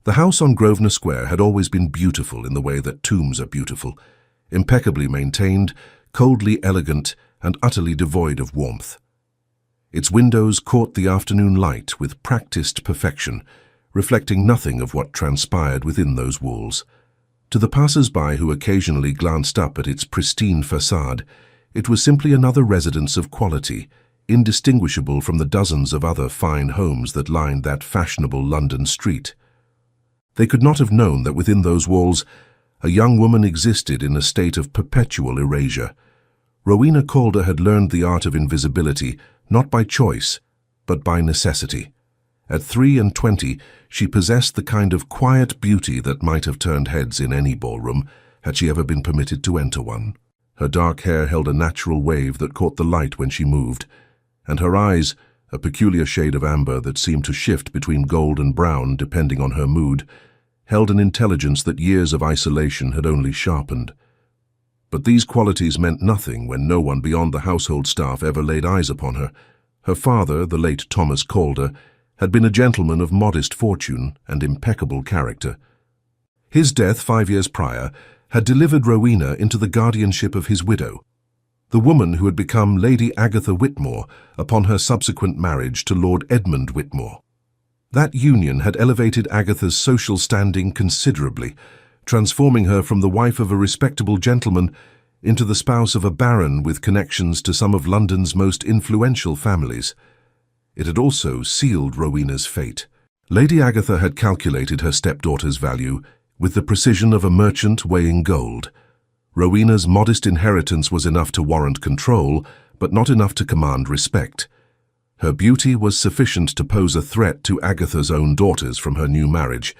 The house on Grosvenor Square had always been beautiful in the way that tombs are beautiful, impeccably maintained, coldly elegant, and utterly devoid of warmth. Its windows caught the afternoon light with practiced perfection, reflecting nothing of what transpired within those walls. To the passers-by who occasionally glanced up at its pristine facade, it was simply another residence of quality, indistinguishable from the dozens of other fine homes that lined that fashionable London street. They could not have known that within those walls a young woman existed in a state of perpetual erasure. Rowena Calder had learned the art of invisibility not by choice, but by necessity. At 23, she possessed the kind of quiet beauty that might have turned heads in any ballroom had she ever been permitted to enter one. Her dark hair held a natural wave that caught the light when she moved, and her eyes, a peculiar shade of amber that seemed to shift between gold and brown depending on her mood, held an intelligence that years of isolation had only sharpened. But these qualities meant nothing when no one beyond the household staff ever laid eyes upon her. Her father, the late Thomas Calder, had been a gentleman of modest fortune and impeccable character. His death 5 years prior had delivered Rowena into the guardianship of his widow, the woman who had become Lady Agatha Whitmore upon her subsequent marriage to Lord Edmund Whitmore. That union had elevated Agatha's social standing considerably, transforming her from the wife of a respectable gentleman into the spouse of a baron with connections to some of London's most influential families. It had also sealed Rowena's fate. Lady Agatha had calculated her stepdaughter's value with the precision of a merchant weighing gold. Rowena's modest inheritance was enough to warrant control, but not enough to command respect. Her beauty was sufficient to pose a threat to Agatha's own daughters from her new marriage,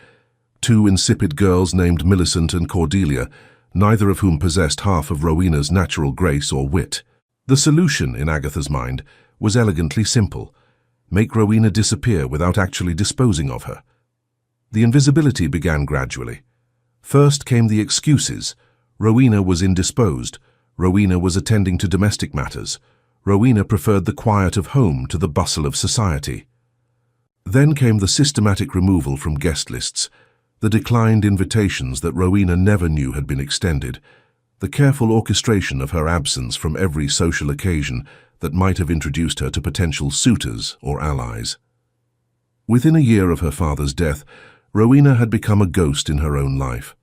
two insipid girls named Millicent and Cordelia, neither of whom possessed half of Rowena's natural grace or wit. The solution, in Agatha's mind, was elegantly simple: make Rowena disappear without actually disposing of her. The invisibility began gradually. First came the excuses. Rowena was indisposed. Rowena was attending to domestic matters. Rowena preferred the quiet of home to the bustle of society. Then came the systematic removal from guest lists, the declined invitations that Rowena never knew had been extended, the careful orchestration of her absence from every social occasion that might have introduced her to potential suitors or allies. Within a year of her father's death, Rowena had become a ghost in her own life.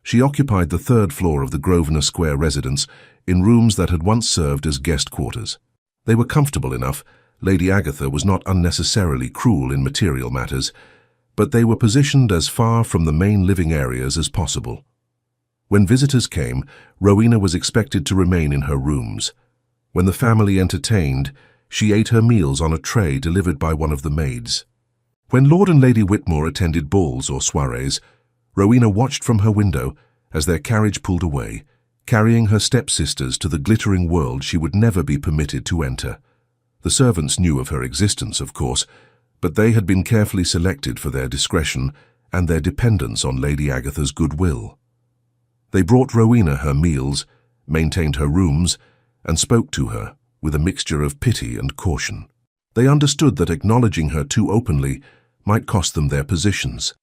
She occupied the 3rd floor of the Grosvenor Square residence in rooms that had once served as guest quarters. They were comfortable enough. Lady Agatha was not unnecessarily cruel in material matters, but they were positioned as far from the main living areas as possible. When visitors came, Rowena was expected to remain in her rooms. When the family entertained, she ate her meals on a tray delivered by one of the maids. When Lord and Lady Whitmore attended balls or soirees, Rowena watched from her window as their carriage pulled away, carrying her stepsisters to the glittering world she would never be permitted to enter. The servants knew of her existence, of course, but they had been carefully selected for their discretion and their dependence on Lady Agatha's goodwill. They brought Rowena her meals, maintained her rooms, and spoke to her with a mixture of pity and caution. They understood that acknowledging her too openly might cost them their positions.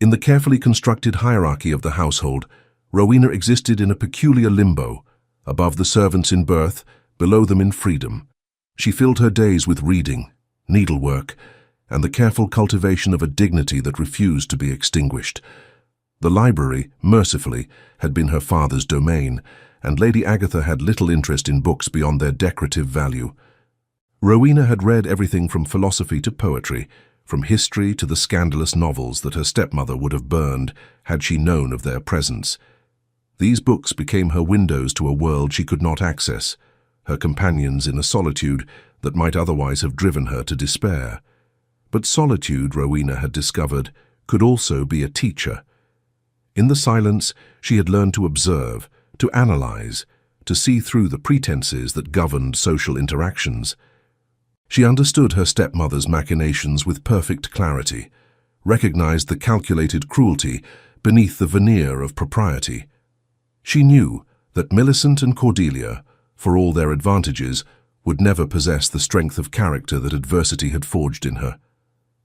In the carefully constructed hierarchy of the household, Rowena existed in a peculiar limbo, above the servants in birth, below them in freedom. She filled her days with reading, needlework, and the careful cultivation of a dignity that refused to be extinguished. The library, mercifully, had been her father's domain, and Lady Agatha had little interest in books beyond their decorative value. Rowena had read everything from philosophy to poetry, from history to the scandalous novels that her stepmother would have burned had she known of their presence. These books became her windows to a world she could not access, her companions in a solitude that might otherwise have driven her to despair. But solitude, Rowena had discovered, could also be a teacher. In the silence, she had learned to observe, to analyze, to see through the pretenses that governed social interactions. She understood her stepmother's machinations with perfect clarity, recognized the calculated cruelty beneath the veneer of propriety. She knew that Millicent and Cordelia, for all their advantages, would never possess the strength of character that adversity had forged in her.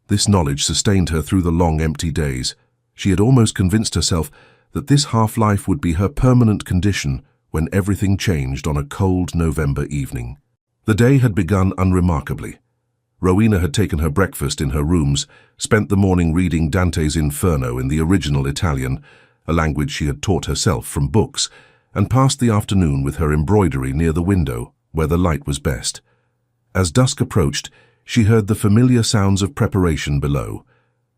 This knowledge sustained her through the long empty days, She had almost convinced herself that this half-life would be her permanent condition when everything changed on a cold November evening. The day had begun unremarkably. Rowena had taken her breakfast in her rooms, spent the morning reading Dante's Inferno in the original Italian, a language she had taught herself from books, and passed the afternoon with her embroidery near the window, where the light was best. As dusk approached, she heard the familiar sounds of preparation below.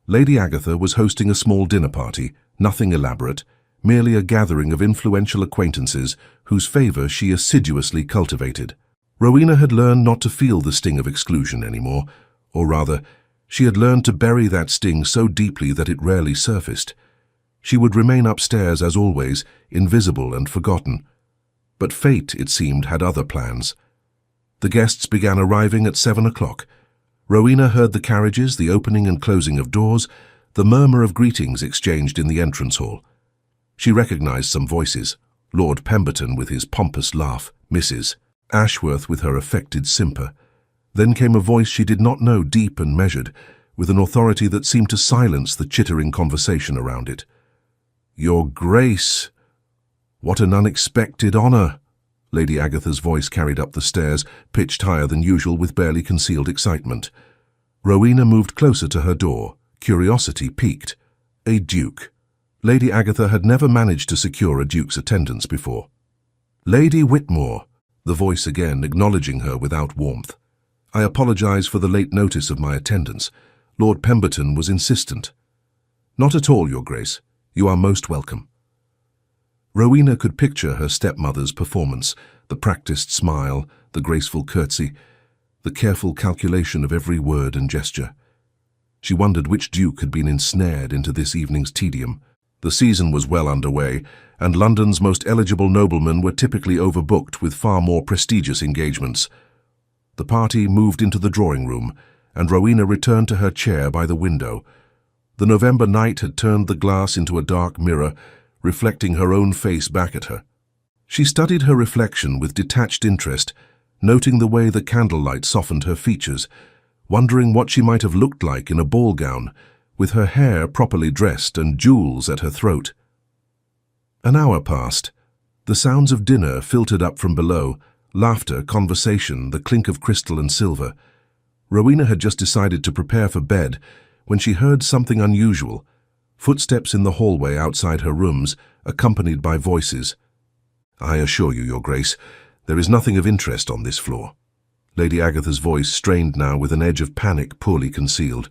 Lady Agatha was hosting a small dinner party, nothing elaborate, merely a gathering of influential acquaintances whose favour she assiduously cultivated. Rowena had learned not to feel the sting of exclusion anymore, or rather, she had learned to bury that sting so deeply that it rarely surfaced. She would remain upstairs as always, invisible and forgotten. But fate, it seemed, had other plans. The guests began arriving at 7 o'clock. Rowena heard the carriages, the opening and closing of doors, the murmur of greetings exchanged in the entrance hall. She recognized some voices: Lord Pemberton with his pompous laugh, Mrs. Ashworth with her affected simper. Then came a voice she did not know, deep and measured, with an authority that seemed to silence the chittering conversation around it. "Your Grace! What an unexpected honour!" Lady Agatha's voice carried up the stairs, pitched higher than usual with barely concealed excitement. Rowena moved closer to her door, curiosity piqued. A duke. Lady Agatha had never managed to secure a duke's attendance before. "Lady Whitmore," the voice again, acknowledging her without warmth. "I apologize for the late notice of my attendance. Lord Pemberton was insistent." "Not at all, Your Grace. You are most welcome." Rowena could picture her stepmother's performance, the practiced smile, the graceful curtsy, the careful calculation of every word and gesture. She wondered which duke had been ensnared into this evening's tedium. The season was well underway, and London's most eligible noblemen were typically overbooked with far more prestigious engagements. The party moved into the drawing-room, and Rowena returned to her chair by the window. The November night had turned the glass into a dark mirror, reflecting her own face back at her. She studied her reflection with detached interest, noting the way the candlelight softened her features, wondering what she might have looked like in a ball gown, with her hair properly dressed and jewels at her throat. An hour passed. The sounds of dinner filtered up from below, laughter, conversation, the clink of crystal and silver. Rowena had just decided to prepare for bed when she heard something unusual. Footsteps in the hallway outside her rooms, accompanied by voices. "I assure you, Your Grace, there is nothing of interest on this floor." Lady Agatha's voice strained now with an edge of panic poorly concealed.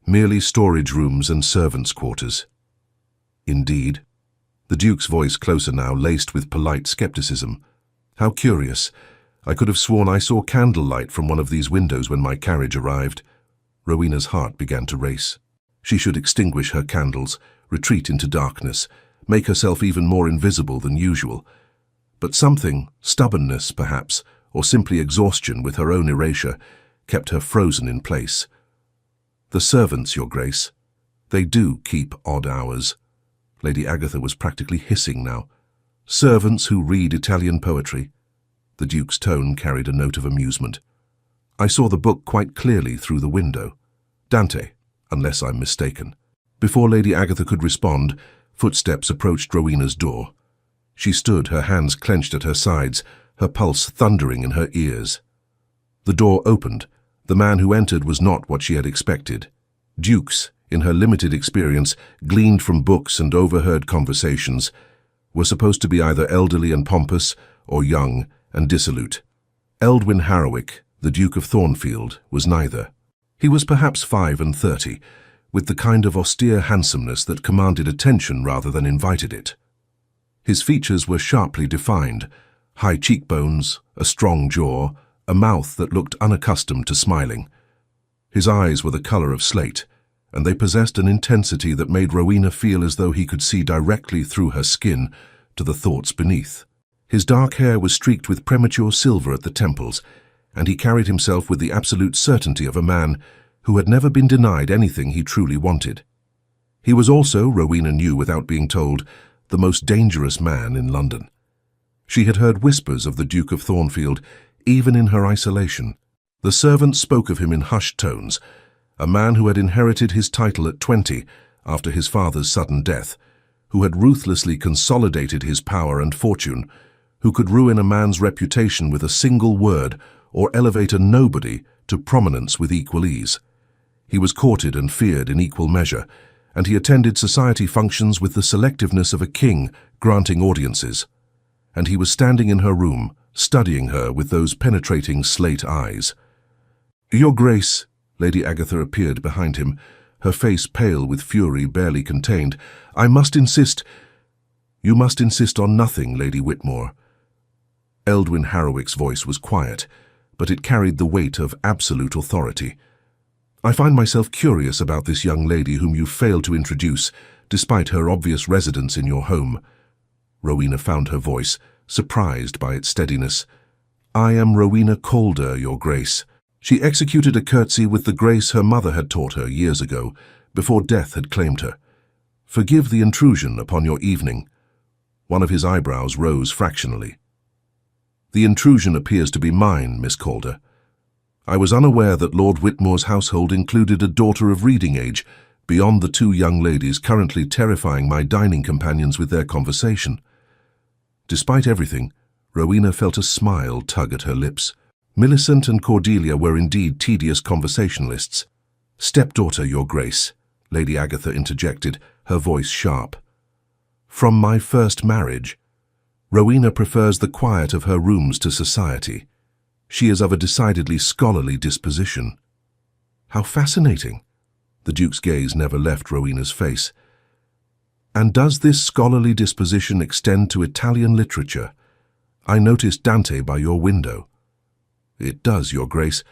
"Merely storage rooms and servants' quarters." "Indeed?" The Duke's voice, closer now, laced with polite skepticism. "How curious. I could have sworn I saw candlelight from one of these windows when my carriage arrived." Rowena's heart began to race. She should extinguish her candles, retreat into darkness, make herself even more invisible than usual. But something, stubbornness perhaps, or simply exhaustion with her own erasure, kept her frozen in place. "The servants, Your Grace. They do keep odd hours." Lady Agatha was practically hissing now. "Servants who read Italian poetry." The Duke's tone carried a note of amusement. "I saw the book quite clearly through the window. Dante, unless I'm mistaken." Before Lady Agatha could respond, footsteps approached Rowena's door. She stood, her hands clenched at her sides, her pulse thundering in her ears. The door opened. The man who entered was not what she had expected. Dukes, in her limited experience, gleaned from books and overheard conversations, were supposed to be either elderly and pompous or young and dissolute. Eldwin Harrowick, the Duke of Thornfield, was neither. He was perhaps 35, with the kind of austere handsomeness that commanded attention rather than invited it. His features were sharply defined: high cheekbones, a strong jaw, a mouth that looked unaccustomed to smiling. His eyes were the colour of slate, and they possessed an intensity that made Rowena feel as though he could see directly through her skin to the thoughts beneath. His dark hair was streaked with premature silver at the temples, and he carried himself with the absolute certainty of a man who had never been denied anything he truly wanted. He was also, Rowena knew without being told, the most dangerous man in London. She had heard whispers of the Duke of Thornfield, even in her isolation. The servants spoke of him in hushed tones, a man who had inherited his title at 20, after his father's sudden death, who had ruthlessly consolidated his power and fortune, who could ruin a man's reputation with a single word or elevate a nobody to prominence with equal ease. He was courted and feared in equal measure, and he attended society functions with the selectiveness of a king granting audiences. And he was standing in her room, studying her with those penetrating slate eyes. "Your Grace," Lady Agatha appeared behind him, her face pale with fury barely contained. "I must insist—" "You must insist on nothing, Lady Whitmore." Eldwin Harrowick's voice was quiet, but it carried the weight of absolute authority. "I find myself curious about this young lady whom you failed to introduce, despite her obvious residence in your home." Rowena found her voice, surprised by its steadiness. "I am Rowena Calder, Your Grace." She executed a curtsy with the grace her mother had taught her years ago, before death had claimed her. "Forgive the intrusion upon your evening." One of his eyebrows rose fractionally. "The intrusion appears to be mine, Miss Calder. I was unaware that Lord Whitmore's household included a daughter of reading age, beyond the two young ladies currently terrifying my dining companions with their conversation." Despite everything, Rowena felt a smile tug at her lips. Millicent and Cordelia were indeed tedious conversationalists. "Stepdaughter, Your Grace," Lady Agatha interjected, her voice sharp. "From my first marriage. Rowena prefers the quiet of her rooms to society. She is of a decidedly scholarly disposition." "How fascinating!" The Duke's gaze never left Rowena's face. "And does this scholarly disposition extend to Italian literature? I noticed Dante by your window." "It does, Your Grace,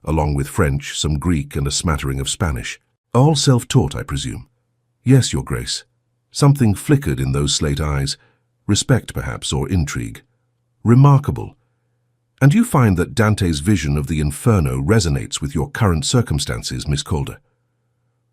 along with French, some Greek, and a smattering of Spanish." "All self-taught, I presume?" "Yes, Your Grace." Something flickered in those slate eyes, respect perhaps, or intrigue. "Remarkable. And you find that Dante's vision of the Inferno resonates with your current circumstances, Miss Calder?"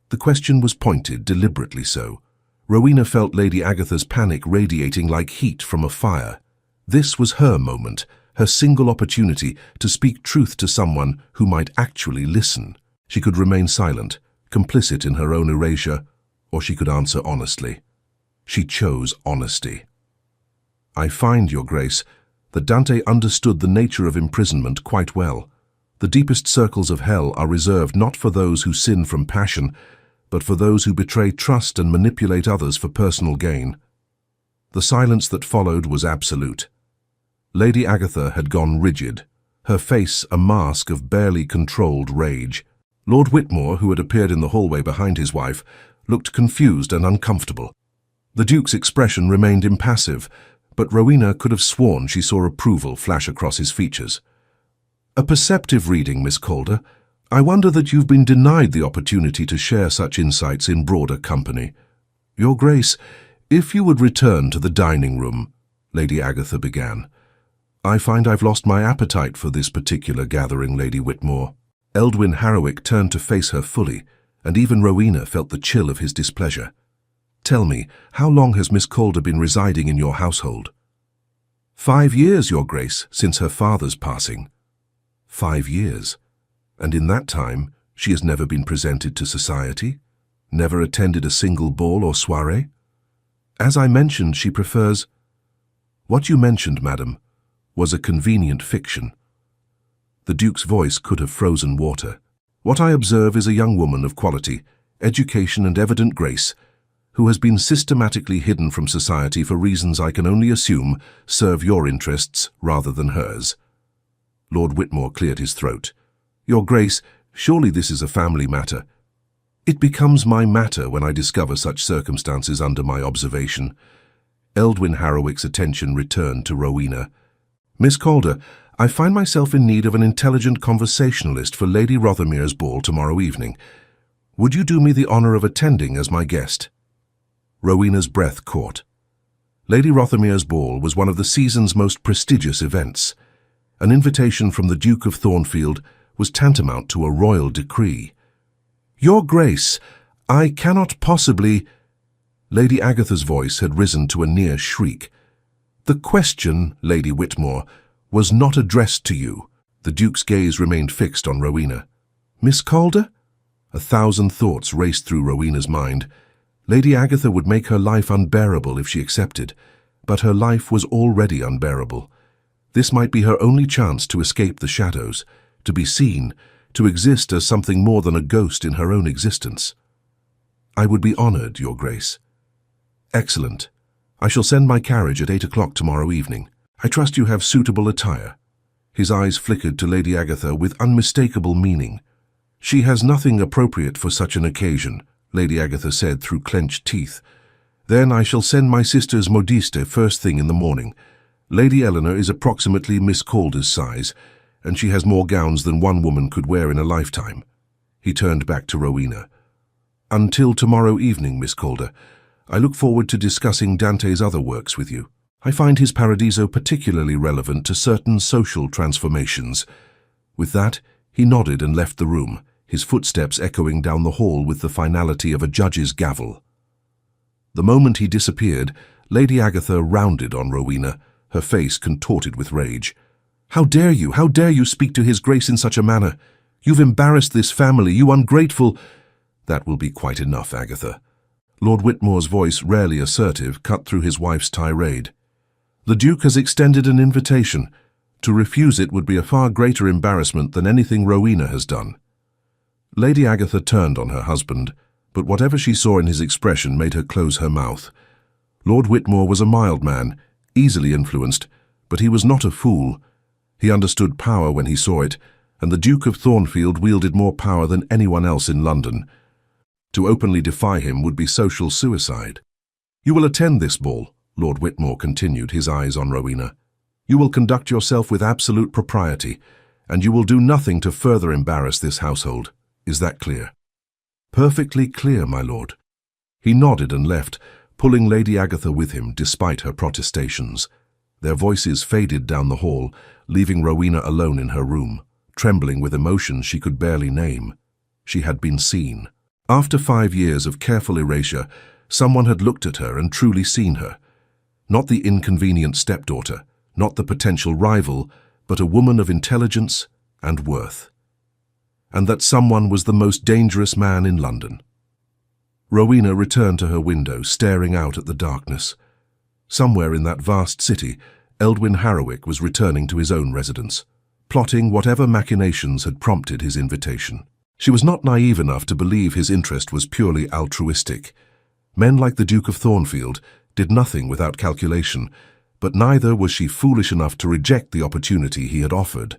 The question was pointed, deliberately so. Rowena felt Lady Agatha's panic radiating like heat from a fire. This was her moment, her single opportunity to speak truth to someone who might actually listen. She could remain silent, complicit in her own erasure, or she could answer honestly. She chose honesty. "I find, Your Grace, that Dante understood the nature of imprisonment quite well. The deepest circles of hell are reserved not for those who sin from passion, but for those who betray trust and manipulate others for personal gain." The silence that followed was absolute. Lady Agatha had gone rigid, her face a mask of barely controlled rage. Lord Whitmore, who had appeared in the hallway behind his wife, looked confused and uncomfortable. The Duke's expression remained impassive, but Rowena could have sworn she saw approval flash across his features. "A perceptive reading, Miss Calder. I wonder that you've been denied the opportunity to share such insights in broader company." "Your Grace, if you would return to the dining room," Lady Agatha began. "I find I've lost my appetite for this particular gathering, Lady Whitmore." Eldwin Harrowick turned to face her fully, and even Rowena felt the chill of his displeasure. "Tell me, how long has Miss Calder been residing in your household?" 5 years, Your Grace, since her father's passing." 5 years? And in that time, she has never been presented to society? Never attended a single ball or soirée? "As I mentioned, she prefers—" "What you mentioned, madam, was a convenient fiction." The Duke's voice could have frozen water. "What I observe is a young woman of quality, education and evident grace, who has been systematically hidden from society for reasons I can only assume serve your interests rather than hers." Lord Whitmore cleared his throat. "Your Grace, surely this is a family matter." "It becomes my matter when I discover such circumstances under my observation." Eldwin Harrowick's attention returned to Rowena. "Miss Calder, I find myself in need of an intelligent conversationalist for Lady Rothermere's ball tomorrow evening. Would you do me the honor of attending as my guest?" Rowena's breath caught. Lady Rothermere's ball was one of the season's most prestigious events. An invitation from the Duke of Thornfield was tantamount to a royal decree. "Your Grace, I cannot possibly—" Lady Agatha's voice had risen to a near shriek. "The question, Lady Whitmore, was not addressed to you." The Duke's gaze remained fixed on Rowena. "Miss Calder?" A thousand thoughts raced through Rowena's mind. Lady Agatha would make her life unbearable if she accepted, but her life was already unbearable. This might be her only chance to escape the shadows, to be seen, to exist as something more than a ghost in her own existence. "I would be honored, Your Grace." "Excellent. I shall send my carriage at 8 o'clock tomorrow evening. I trust you have suitable attire." His eyes flickered to Lady Agatha with unmistakable meaning. "She has nothing appropriate for such an occasion," Lady Agatha said through clenched teeth. "Then I shall send my sister's modiste first thing in the morning. Lady Eleanor is approximately Miss Calder's size, and she has more gowns than one woman could wear in a lifetime." He turned back to Rowena. "Until tomorrow evening, Miss Calder. I look forward to discussing Dante's other works with you. I find his Paradiso particularly relevant to certain social transformations." With that, he nodded and left the room, his footsteps echoing down the hall with the finality of a judge's gavel. The moment he disappeared, Lady Agatha rounded on Rowena, her face contorted with rage. "How dare you? How dare you speak to His Grace in such a manner? You've embarrassed this family, you ungrateful—" "That will be quite enough, Agatha." Lord Whitmore's voice, rarely assertive, cut through his wife's tirade. "The Duke has extended an invitation. To refuse it would be a far greater embarrassment than anything Rowena has done." Lady Agatha turned on her husband, but whatever she saw in his expression made her close her mouth. Lord Whitmore was a mild man, easily influenced, but he was not a fool. He understood power when he saw it, and the Duke of Thornfield wielded more power than anyone else in London. To openly defy him would be social suicide. "You will attend this ball," Lord Whitmore continued, his eyes on Rowena. "You will conduct yourself with absolute propriety, and you will do nothing to further embarrass this household. Is that clear?" "Perfectly clear, my lord." He nodded and left, pulling Lady Agatha with him despite her protestations. Their voices faded down the hall, leaving Rowena alone in her room, trembling with emotions she could barely name. She had been seen. After 5 years of careful erasure, someone had looked at her and truly seen her. Not the inconvenient stepdaughter, not the potential rival, but a woman of intelligence and worth. And that someone was the most dangerous man in London. Rowena returned to her window, staring out at the darkness. Somewhere in that vast city, Eldwin Harrowick was returning to his own residence, plotting whatever machinations had prompted his invitation. She was not naive enough to believe his interest was purely altruistic. Men like the Duke of Thornfield did nothing without calculation, but neither was she foolish enough to reject the opportunity he had offered,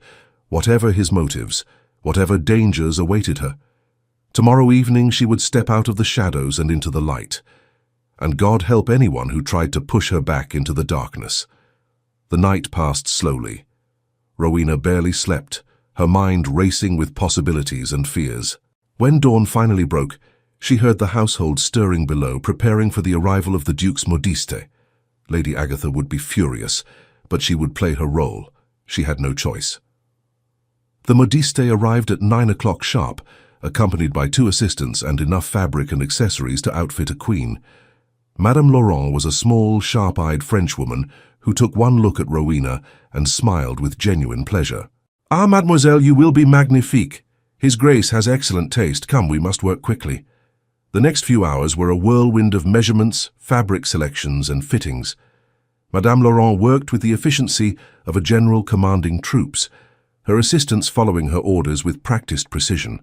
whatever his motives, whatever dangers awaited her. Tomorrow evening she would step out of the shadows and into the light, and God help anyone who tried to push her back into the darkness. The night passed slowly. Rowena barely slept, her mind racing with possibilities and fears. When dawn finally broke, she heard the household stirring below, preparing for the arrival of the Duke's modiste. Lady Agatha would be furious, but she would play her role. She had no choice. The modiste arrived at 9 o'clock sharp, accompanied by 2 assistants and enough fabric and accessories to outfit a queen. Madame Laurent was a small, sharp-eyed Frenchwoman who took one look at Rowena and smiled with genuine pleasure. "Ah, mademoiselle, you will be magnifique. His Grace has excellent taste. Come, we must work quickly." The next few hours were a whirlwind of measurements, fabric selections, and fittings. Madame Laurent worked with the efficiency of a general commanding troops, her assistants following her orders with practiced precision.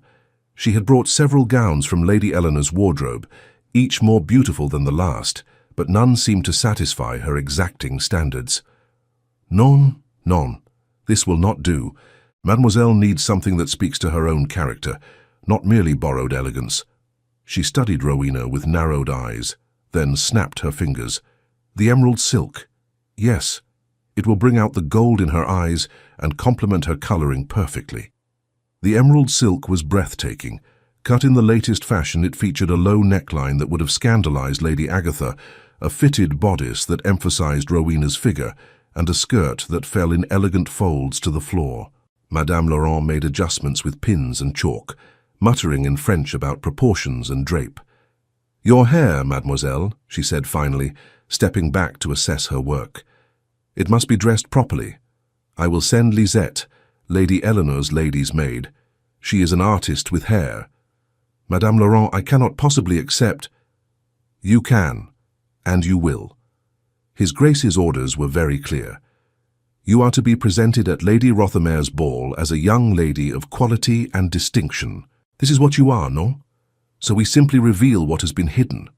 She had brought several gowns from Lady Eleanor's wardrobe, each more beautiful than the last, but none seemed to satisfy her exacting standards. "Non, non, this will not do. Mademoiselle needs something that speaks to her own character, not merely borrowed elegance." She studied Rowena with narrowed eyes, then snapped her fingers. "The emerald silk. Yes, it will bring out the gold in her eyes and complement her coloring perfectly." The emerald silk was breathtaking. Cut in the latest fashion, it featured a low neckline that would have scandalized Lady Agatha, a fitted bodice that emphasized Rowena's figure, and a skirt that fell in elegant folds to the floor. Madame Laurent made adjustments with pins and chalk, muttering in French about proportions and drape. "Your hair, mademoiselle," she said finally, stepping back to assess her work. "It must be dressed properly. I will send Lisette, Lady Eleanor's lady's maid. She is an artist with hair. Madame Laurent, I cannot possibly accept—" You can, and you will. His Grace's orders were very clear. You are to be presented at Lady Rothermere's ball as a young lady of quality and distinction. This is what you are, no? So we simply reveal what has been hidden.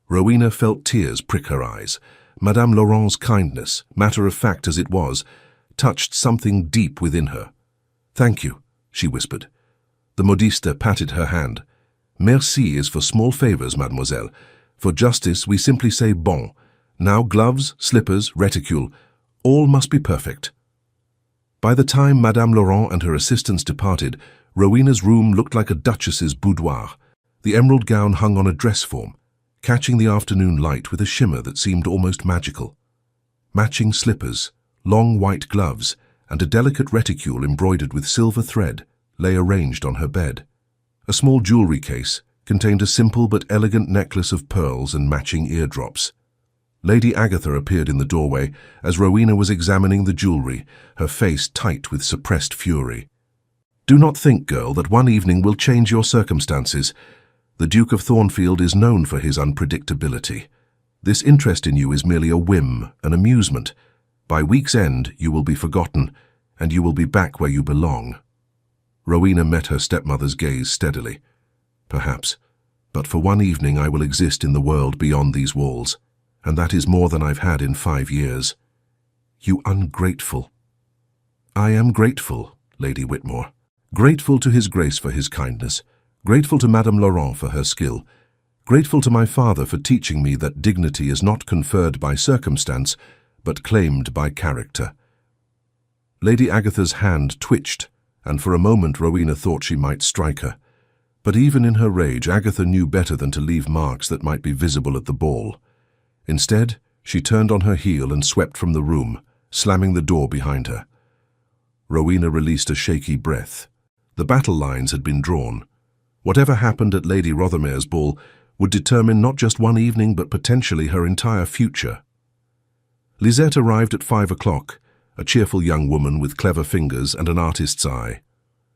Rowena felt tears prick her eyes. Madame Laurent's kindness, matter-of-fact as it was, touched something deep within her. "Thank you," she whispered. The modiste patted her hand. "Merci is for small favors, mademoiselle. For justice, we simply say bon. Now gloves, slippers, reticule, all must be perfect." By the time Madame Laurent and her assistants departed, Rowena's room looked like a duchess's boudoir. The emerald gown hung on a dress form, catching the afternoon light with a shimmer that seemed almost magical. Matching slippers, long white gloves, and a delicate reticule embroidered with silver thread lay arranged on her bed. A small jewelry case contained a simple but elegant necklace of pearls and matching eardrops. Lady Agatha appeared in the doorway as Rowena was examining the jewelry, her face tight with suppressed fury. "Do not think, girl, that one evening will change your circumstances. The Duke of Thornfield is known for his unpredictability. This interest in you is merely a whim, an amusement. By week's end, you will be forgotten, and you will be back where you belong." Rowena met her stepmother's gaze steadily. "Perhaps, but for one evening I will exist in the world beyond these walls, and that is more than I've had in 5 years." "You ungrateful." "I am grateful, Lady Whitmore. Grateful to His Grace for his kindness, grateful to Madame Laurent for her skill, grateful to my father for teaching me that dignity is not conferred by circumstance, but claimed by character." Lady Agatha's hand twitched, and for a moment Rowena thought she might strike her. But even in her rage, Agatha knew better than to leave marks that might be visible at the ball. Instead, she turned on her heel and swept from the room, slamming the door behind her. Rowena released a shaky breath. The battle lines had been drawn. Whatever happened at Lady Rothermere's ball would determine not just one evening but potentially her entire future. Lisette arrived at 5 o'clock, a cheerful young woman with clever fingers and an artist's eye.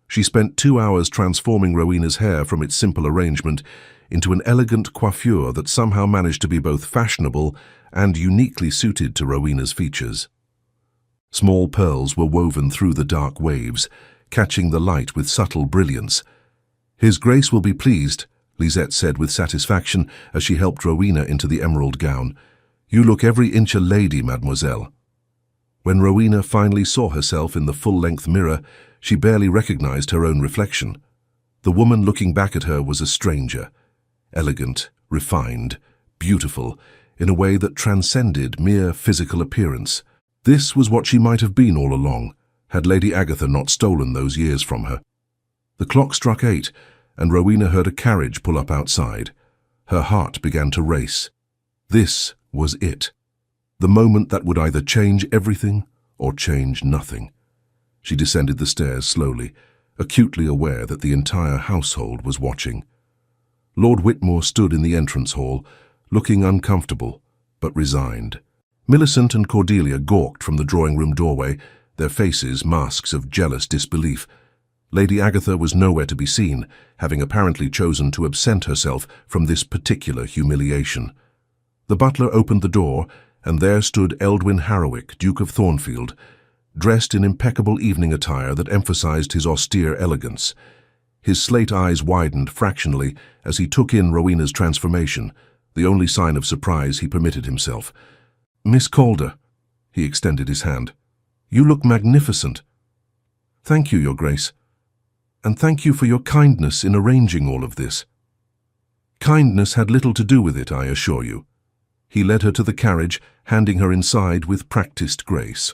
She spent 2 hours transforming Rowena's hair from its simple arrangement into an elegant coiffure that somehow managed to be both fashionable and uniquely suited to Rowena's features. Small pearls were woven through the dark waves, catching the light with subtle brilliance. "His Grace will be pleased," Lisette said with satisfaction as she helped Rowena into the emerald gown. "You look every inch a lady, mademoiselle." When Rowena finally saw herself in the full-length mirror, she barely recognized her own reflection. The woman looking back at her was a stranger, elegant, refined, beautiful, in a way that transcended mere physical appearance. This was what she might have been all along, had Lady Agatha not stolen those years from her. The clock struck 8, and Rowena heard a carriage pull up outside. Her heart began to race. This was it. The moment that would either change everything or change nothing. She descended the stairs slowly, acutely aware that the entire household was watching. Lord Whitmore stood in the entrance hall, looking uncomfortable, but resigned. Millicent and Cordelia gawked from the drawing-room doorway, their faces masks of jealous disbelief. Lady Agatha was nowhere to be seen, having apparently chosen to absent herself from this particular humiliation. The butler opened the door, and there stood Eldwin Harrowick, Duke of Thornfield, dressed in impeccable evening attire that emphasized his austere elegance. His slate eyes widened fractionally as he took in Rowena's transformation, the only sign of surprise he permitted himself. "Miss Calder," he extended his hand, "you look magnificent." "Thank you, Your Grace. And thank you for your kindness in arranging all of this." "Kindness had little to do with it, I assure you." He led her to the carriage, handing her inside with practiced grace.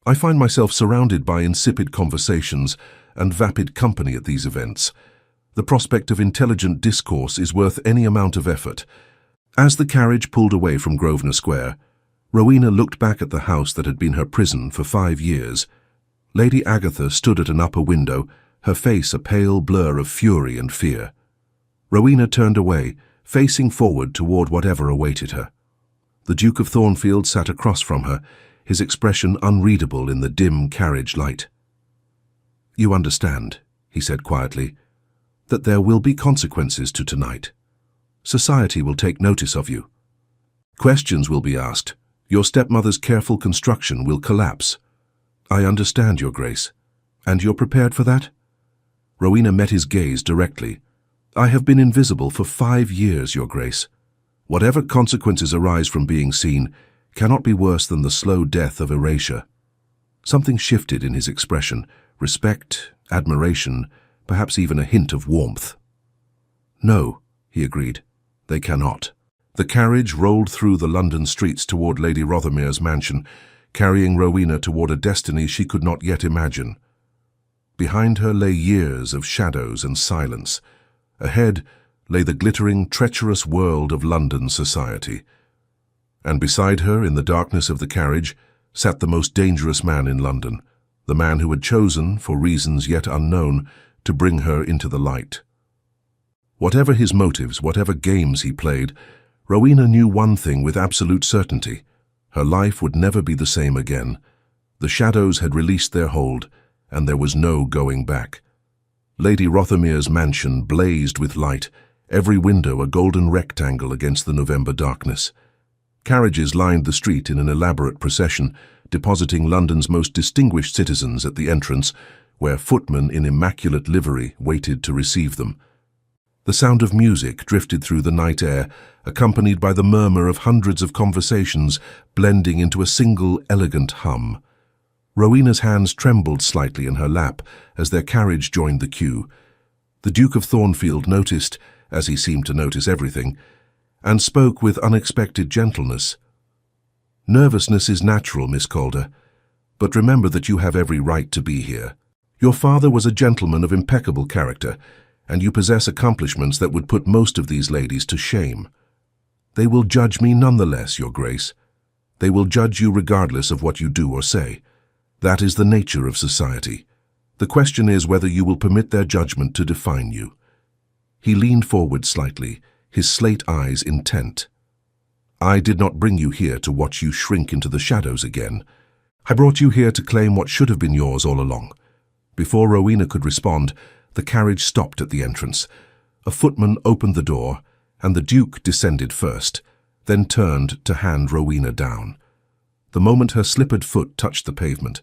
"I find myself surrounded by insipid conversations and vapid company at these events. The prospect of intelligent discourse is worth any amount of effort." As the carriage pulled away from Grosvenor Square, Rowena looked back at the house that had been her prison for 5 years. Lady Agatha stood at an upper window, her face a pale blur of fury and fear. Rowena turned away, facing forward toward whatever awaited her. The Duke of Thornfield sat across from her, his expression unreadable in the dim carriage light. "You understand," he said quietly, "that there will be consequences to tonight." Society will take notice of you. Questions will be asked. Your stepmother's careful construction will collapse. I understand, Your Grace. And you're prepared for that? Rowena met his gaze directly. I have been invisible for 5 years, Your Grace. Whatever consequences arise from being seen cannot be worse than the slow death of erasure. Something shifted in his expression, respect, admiration, perhaps even a hint of warmth. No, he agreed, they cannot. The carriage rolled through the London streets toward Lady Rothermere's mansion, carrying Rowena toward a destiny she could not yet imagine. Behind her lay years of shadows and silence. Ahead lay the glittering, treacherous world of London society. And beside her, in the darkness of the carriage, sat the most dangerous man in London, the man who had chosen, for reasons yet unknown, to bring her into the light. Whatever his motives, whatever games he played, Rowena knew one thing with absolute certainty. Her life would never be the same again. The shadows had released their hold, and there was no going back. Lady Rothermere's mansion blazed with light, every window a golden rectangle against the November darkness. Carriages lined the street in an elaborate procession, depositing London's most distinguished citizens at the entrance, where footmen in immaculate livery waited to receive them. The sound of music drifted through the night air, accompanied by the murmur of hundreds of conversations blending into a single elegant hum. Rowena's hands trembled slightly in her lap as their carriage joined the queue. The Duke of Thornfield noticed, as he seemed to notice everything, and spoke with unexpected gentleness. Nervousness is natural, Miss Calder, but remember that you have every right to be here. Your father was a gentleman of impeccable character, and you possess accomplishments that would put most of these ladies to shame. They will judge me nonetheless, Your Grace. They will judge you regardless of what you do or say. That is the nature of society. The question is whether you will permit their judgment to define you. He leaned forward slightly, his slate eyes intent. I did not bring you here to watch you shrink into the shadows again. I brought you here to claim what should have been yours all along. Before Rowena could respond, the carriage stopped at the entrance. A footman opened the door, and the Duke descended first, then turned to hand Rowena down. The moment her slippered foot touched the pavement,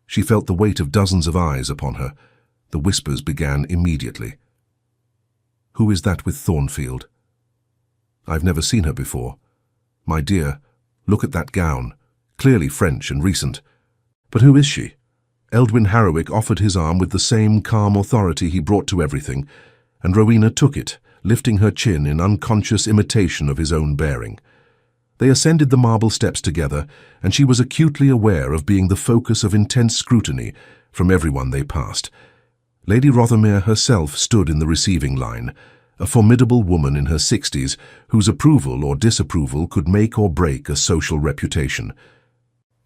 she felt the weight of dozens of eyes upon her. The whispers began immediately. Who is that with Thornfield? I've never seen her before. My dear, look at that gown, clearly French and recent. But who is she? Eldwin Harrowick offered his arm with the same calm authority he brought to everything, and Rowena took it, lifting her chin in unconscious imitation of his own bearing. They ascended the marble steps together, and she was acutely aware of being the focus of intense scrutiny from everyone they passed. Lady Rothermere herself stood in the receiving line, a formidable woman in her 60s whose approval or disapproval could make or break a social reputation.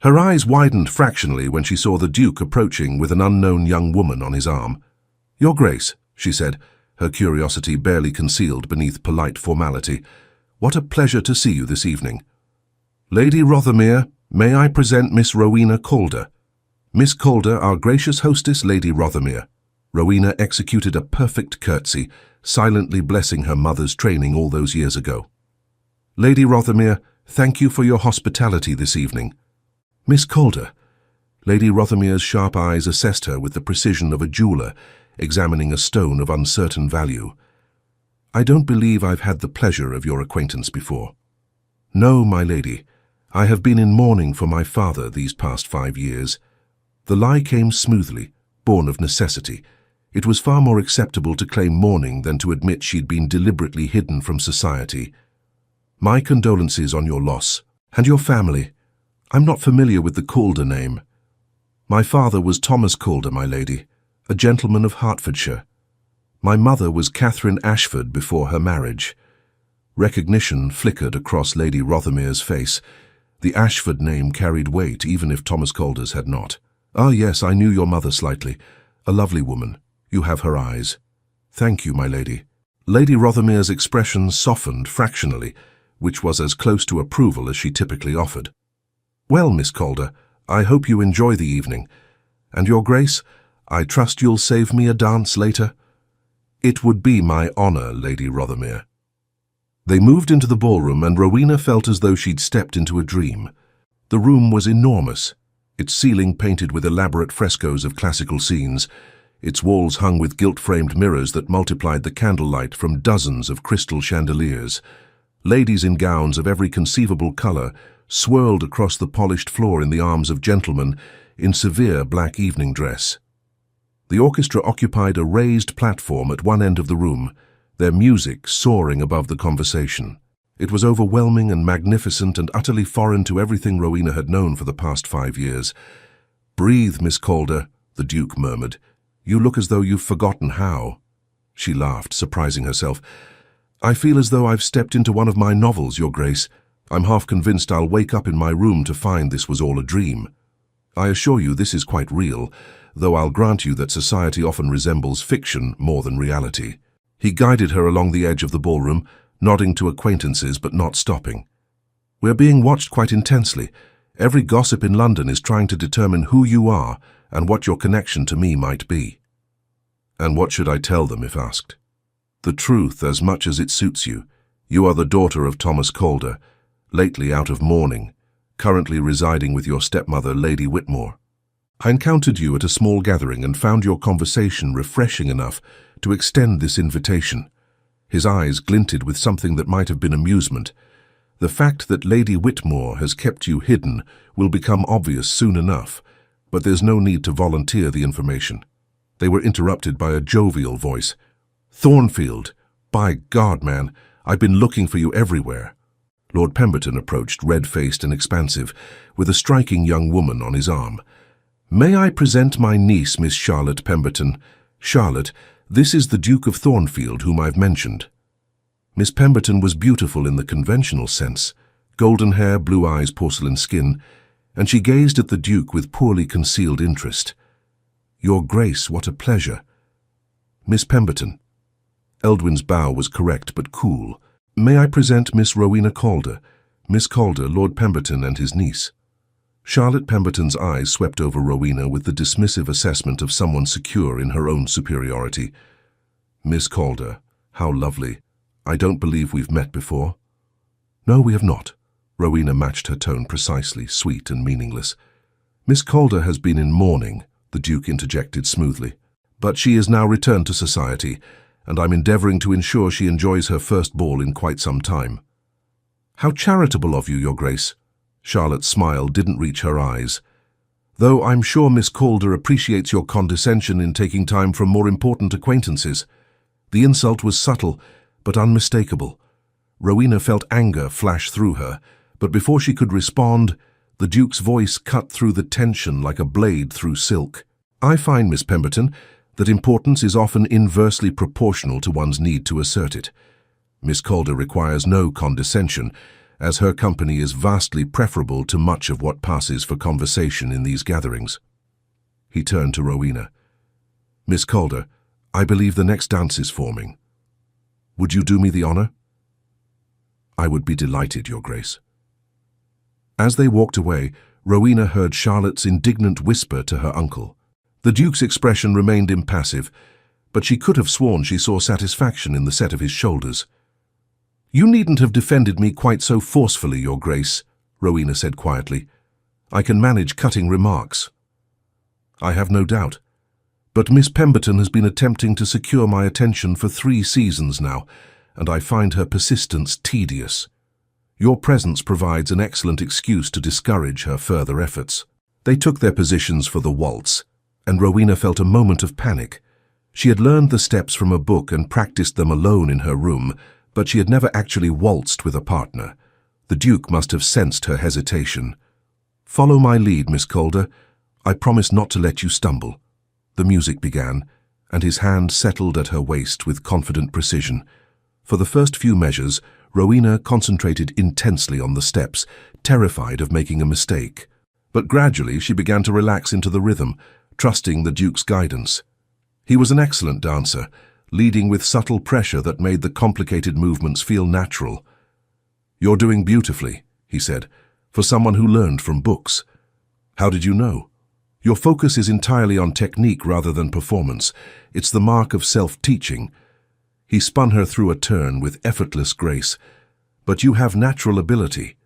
Her eyes widened fractionally when she saw the Duke approaching with an unknown young woman on his arm. Your Grace, she said, her curiosity barely concealed beneath polite formality. What a pleasure to see you this evening. Lady Rothermere, may I present Miss Rowena Calder? Miss Calder, our gracious hostess, Lady Rothermere. Rowena executed a perfect curtsy, silently blessing her mother's training all those years ago. Lady Rothermere, thank you for your hospitality this evening. Miss Calder. Lady Rothermere's sharp eyes assessed her with the precision of a jeweller examining a stone of uncertain value. I don't believe I've had the pleasure of your acquaintance before. No, my lady. I have been in mourning for my father these past 5 years. The lie came smoothly, born of necessity. It was far more acceptable to claim mourning than to admit she'd been deliberately hidden from society. My condolences on your loss. And your family. I'm not familiar with the Calder name. My father was Thomas Calder, my lady, a gentleman of Hertfordshire. My mother was Catherine Ashford before her marriage. Recognition flickered across Lady Rothermere's face. The Ashford name carried weight, even if Thomas Calder's had not. Ah, yes, I knew your mother slightly. A lovely woman. You have her eyes. Thank you, my lady. Lady Rothermere's expression softened fractionally, which was as close to approval as she typically offered. Well, Miss Calder, I hope you enjoy the evening. And Your Grace, I trust you'll save me a dance later? It would be my honour, Lady Rothermere. They moved into the ballroom and Rowena felt as though she'd stepped into a dream. The room was enormous, its ceiling painted with elaborate frescoes of classical scenes, its walls hung with gilt-framed mirrors that multiplied the candlelight from dozens of crystal chandeliers. Ladies in gowns of every conceivable color swirled across the polished floor in the arms of gentlemen in severe black evening dress. The orchestra occupied a raised platform at one end of the room, their music soaring above the conversation. It was overwhelming and magnificent and utterly foreign to everything Rowena had known for the past 5 years. "Breathe, Miss Calder," the Duke murmured. "You look as though you've forgotten how." She laughed, surprising herself. "I feel as though I've stepped into one of my novels, Your Grace. I'm half convinced I'll wake up in my room to find this was all a dream. I assure you this is quite real, though I'll grant you that society often resembles fiction more than reality." He guided her along the edge of the ballroom, nodding to acquaintances but not stopping. "We're being watched quite intensely. Every gossip in London is trying to determine who you are and what your connection to me might be." "And what should I tell them if asked?" "The truth, as much as it suits you. You are the daughter of Thomas Calder, lately out of mourning, currently residing with your stepmother, Lady Whitmore. I encountered you at a small gathering and found your conversation refreshing enough to extend this invitation." His eyes glinted with something that might have been amusement. "The fact that Lady Whitmore has kept you hidden will become obvious soon enough, but there's no need to volunteer the information." They were interrupted by a jovial voice. "Thornfield! By God, man, I've been looking for you everywhere." Lord Pemberton approached, red-faced and expansive, with a striking young woman on his arm. "May I present my niece, Miss Charlotte Pemberton? Charlotte, this is the Duke of Thornfield, whom I've mentioned." Miss Pemberton was beautiful in the conventional sense, golden hair, blue eyes, porcelain skin, and she gazed at the Duke with poorly concealed interest. "Your Grace, what a pleasure." "Miss Pemberton." Eldwin's bow was correct but cool. "May I present Miss Rowena Calder? Miss Calder, Lord Pemberton and his niece." Charlotte Pemberton's eyes swept over Rowena with the dismissive assessment of someone secure in her own superiority. "Miss Calder, how lovely. I don't believe we've met before." "No, we have not." Rowena matched her tone precisely, sweet and meaningless. "Miss Calder has been in mourning," the Duke interjected smoothly. "But she is now returned to society, and I'm endeavouring to ensure she enjoys her first ball in quite some time." "How charitable of you, Your Grace." Charlotte's smile didn't reach her eyes. "Though I'm sure Miss Calder appreciates your condescension in taking time from more important acquaintances." The insult was subtle, but unmistakable. Rowena felt anger flash through her, but before she could respond, the Duke's voice cut through the tension like a blade through silk. "I find, Miss Pemberton, that importance is often inversely proportional to one's need to assert it. Miss Calder requires no condescension, as her company is vastly preferable to much of what passes for conversation in these gatherings." He turned to Rowena. "Miss Calder, I believe the next dance is forming. Would you do me the honour?" "I would be delighted, Your Grace." As they walked away, Rowena heard Charlotte's indignant whisper to her uncle. The Duke's expression remained impassive, but she could have sworn she saw satisfaction in the set of his shoulders. "You needn't have defended me quite so forcefully, Your Grace," Rowena said quietly. "I can manage cutting remarks." "I have no doubt. But Miss Pemberton has been attempting to secure my attention for 3 seasons now, and I find her persistence tedious. Your presence provides an excellent excuse to discourage her further efforts." They took their positions for the waltz, and Rowena felt a moment of panic. She had learned the steps from a book and practiced them alone in her room, but she had never actually waltzed with a partner. The Duke must have sensed her hesitation. "Follow my lead, Miss Calder. I promise not to let you stumble." The music began, and his hand settled at her waist with confident precision. For the first few measures, Rowena concentrated intensely on the steps, terrified of making a mistake. But gradually she began to relax into the rhythm, trusting the Duke's guidance. He was an excellent dancer, leading with subtle pressure that made the complicated movements feel natural. "You're doing beautifully," he said, "for someone who learned from books." "How did you know?" "Your focus is entirely on technique rather than performance. It's the mark of self-teaching." He spun her through a turn with effortless grace. "But you have natural ability.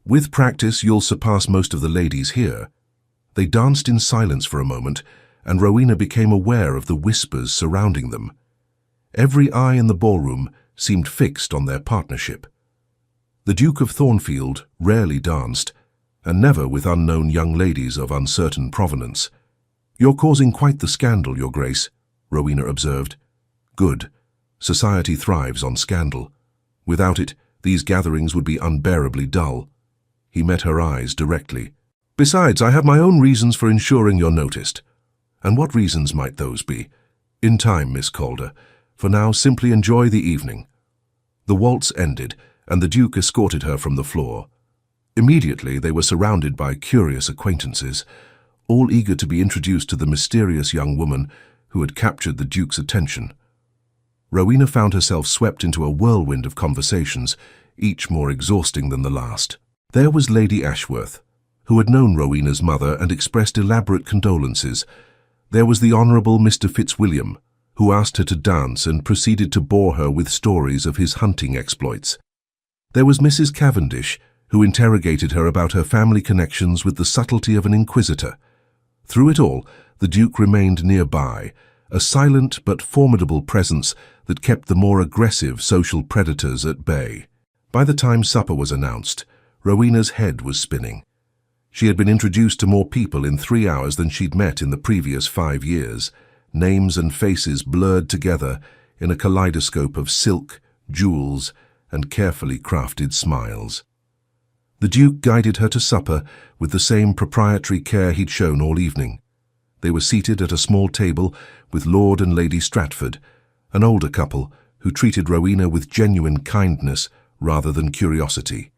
With practice, you'll surpass most of the ladies here." They danced in silence for a moment, and Rowena became aware of the whispers surrounding them. Every eye in the ballroom seemed fixed on their partnership. The Duke of Thornfield rarely danced, and never with unknown young ladies of uncertain provenance. "You're causing quite the scandal, Your Grace," Rowena observed. "Good. Society thrives on scandal. Without it, these gatherings would be unbearably dull." He met her eyes directly. "Besides, I have my own reasons for ensuring you're noticed." "And what reasons might those be?" "In time, Miss Calder. For now, simply enjoy the evening." The waltz ended, and the Duke escorted her from the floor. Immediately, they were surrounded by curious acquaintances, all eager to be introduced to the mysterious young woman who had captured the Duke's attention. Rowena found herself swept into a whirlwind of conversations, each more exhausting than the last. There was Lady Ashworth, who had known Rowena's mother and expressed elaborate condolences. There was the Honourable Mr. Fitzwilliam, who asked her to dance and proceeded to bore her with stories of his hunting exploits. There was Mrs. Cavendish, who interrogated her about her family connections with the subtlety of an inquisitor. Through it all, the Duke remained nearby, a silent but formidable presence that kept the more aggressive social predators at bay. By the time supper was announced, Rowena's head was spinning. She had been introduced to more people in 3 hours than she'd met in the previous 5 years, names and faces blurred together in a kaleidoscope of silk, jewels, and carefully crafted smiles. The Duke guided her to supper with the same proprietary care he'd shown all evening. They were seated at a small table with Lord and Lady Stratford, an older couple who treated Rowena with genuine kindness rather than curiosity.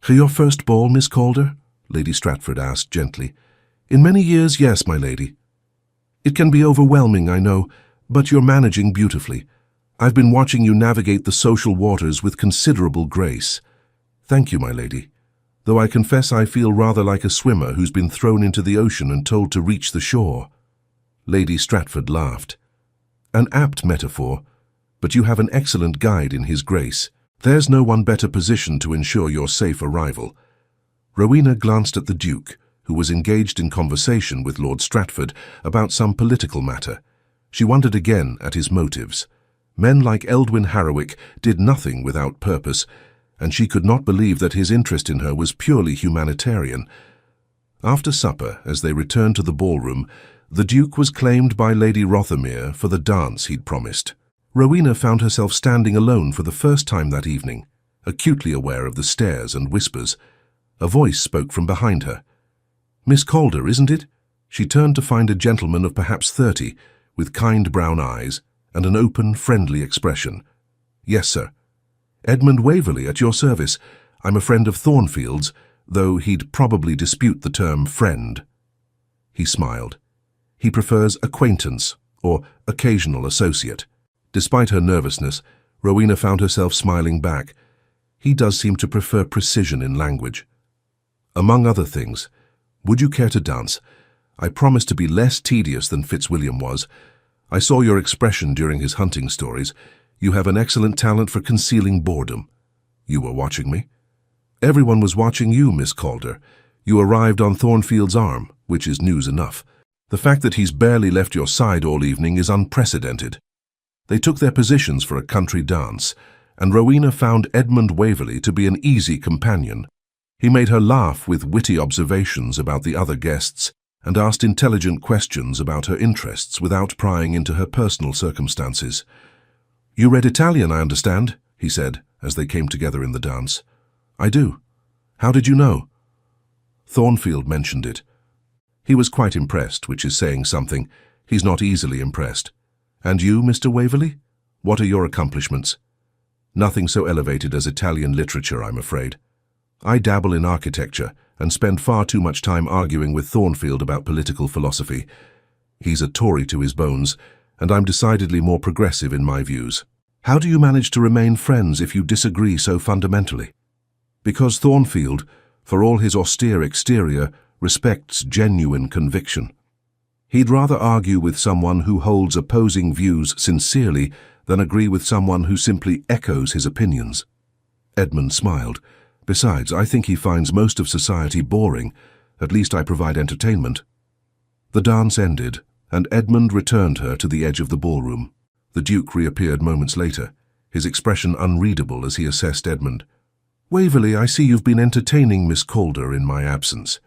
"Your first ball, Miss Calder?" Lady Stratford asked gently. "In many years, yes, my lady." "It can be overwhelming, I know, but you're managing beautifully. I've been watching you navigate the social waters with considerable grace." "Thank you, my lady. Though I confess I feel rather like a swimmer who's been thrown into the ocean and told to reach the shore." Lady Stratford laughed. "An apt metaphor, but you have an excellent guide in His Grace. There's no one better positioned to ensure your safe arrival." Rowena glanced at the Duke, who was engaged in conversation with Lord Stratford about some political matter. She wondered again at his motives. Men like Eldwin Harrowick did nothing without purpose, and she could not believe that his interest in her was purely humanitarian. After supper, as they returned to the ballroom, the Duke was claimed by Lady Rothermere for the dance he'd promised. Rowena found herself standing alone for the first time that evening, acutely aware of the stares and whispers. A voice spoke from behind her. "Miss Calder, isn't it?" She turned to find a gentleman of perhaps 30, with kind brown eyes and an open, friendly expression. "Yes, sir." "Edmund Waverley, at your service. I'm a friend of Thornfield's, though he'd probably dispute the term friend." He smiled. He prefers acquaintance or occasional associate. Despite her nervousness, Rowena found herself smiling back. He does seem to prefer precision in language. "Among other things, would you care to dance? I promise to be less tedious than Fitzwilliam was. I saw your expression during his hunting stories. You have an excellent talent for concealing boredom." "You were watching me?" "Everyone was watching you, Miss Calder. You arrived on Thornfield's arm, which is news enough. The fact that he's barely left your side all evening is unprecedented." They took their positions for a country dance, and Rowena found Edmund Waverley to be an easy companion. He made her laugh with witty observations about the other guests and asked intelligent questions about her interests without prying into her personal circumstances. "You read Italian, I understand," he said, as they came together in the dance. "I do. How did you know?" "Thornfield mentioned it." He was quite impressed, which is saying something. He's not easily impressed. "And you, Mr. Waverley? What are your accomplishments?" "Nothing so elevated as Italian literature, I'm afraid. I dabble in architecture and spend far too much time arguing with Thornfield about political philosophy. He's a Tory to his bones, and I'm decidedly more progressive in my views." "How do you manage to remain friends if you disagree so fundamentally?" "Because Thornfield, for all his austere exterior, respects genuine conviction. He'd rather argue with someone who holds opposing views sincerely than agree with someone who simply echoes his opinions. Edmund smiled. Besides, I think he finds most of society boring. At least I provide entertainment. The dance ended, and Edmund returned her to the edge of the ballroom. The Duke reappeared moments later, his expression unreadable as he assessed Edmund. "Waverley, I see you've been entertaining Miss Calder in my absence."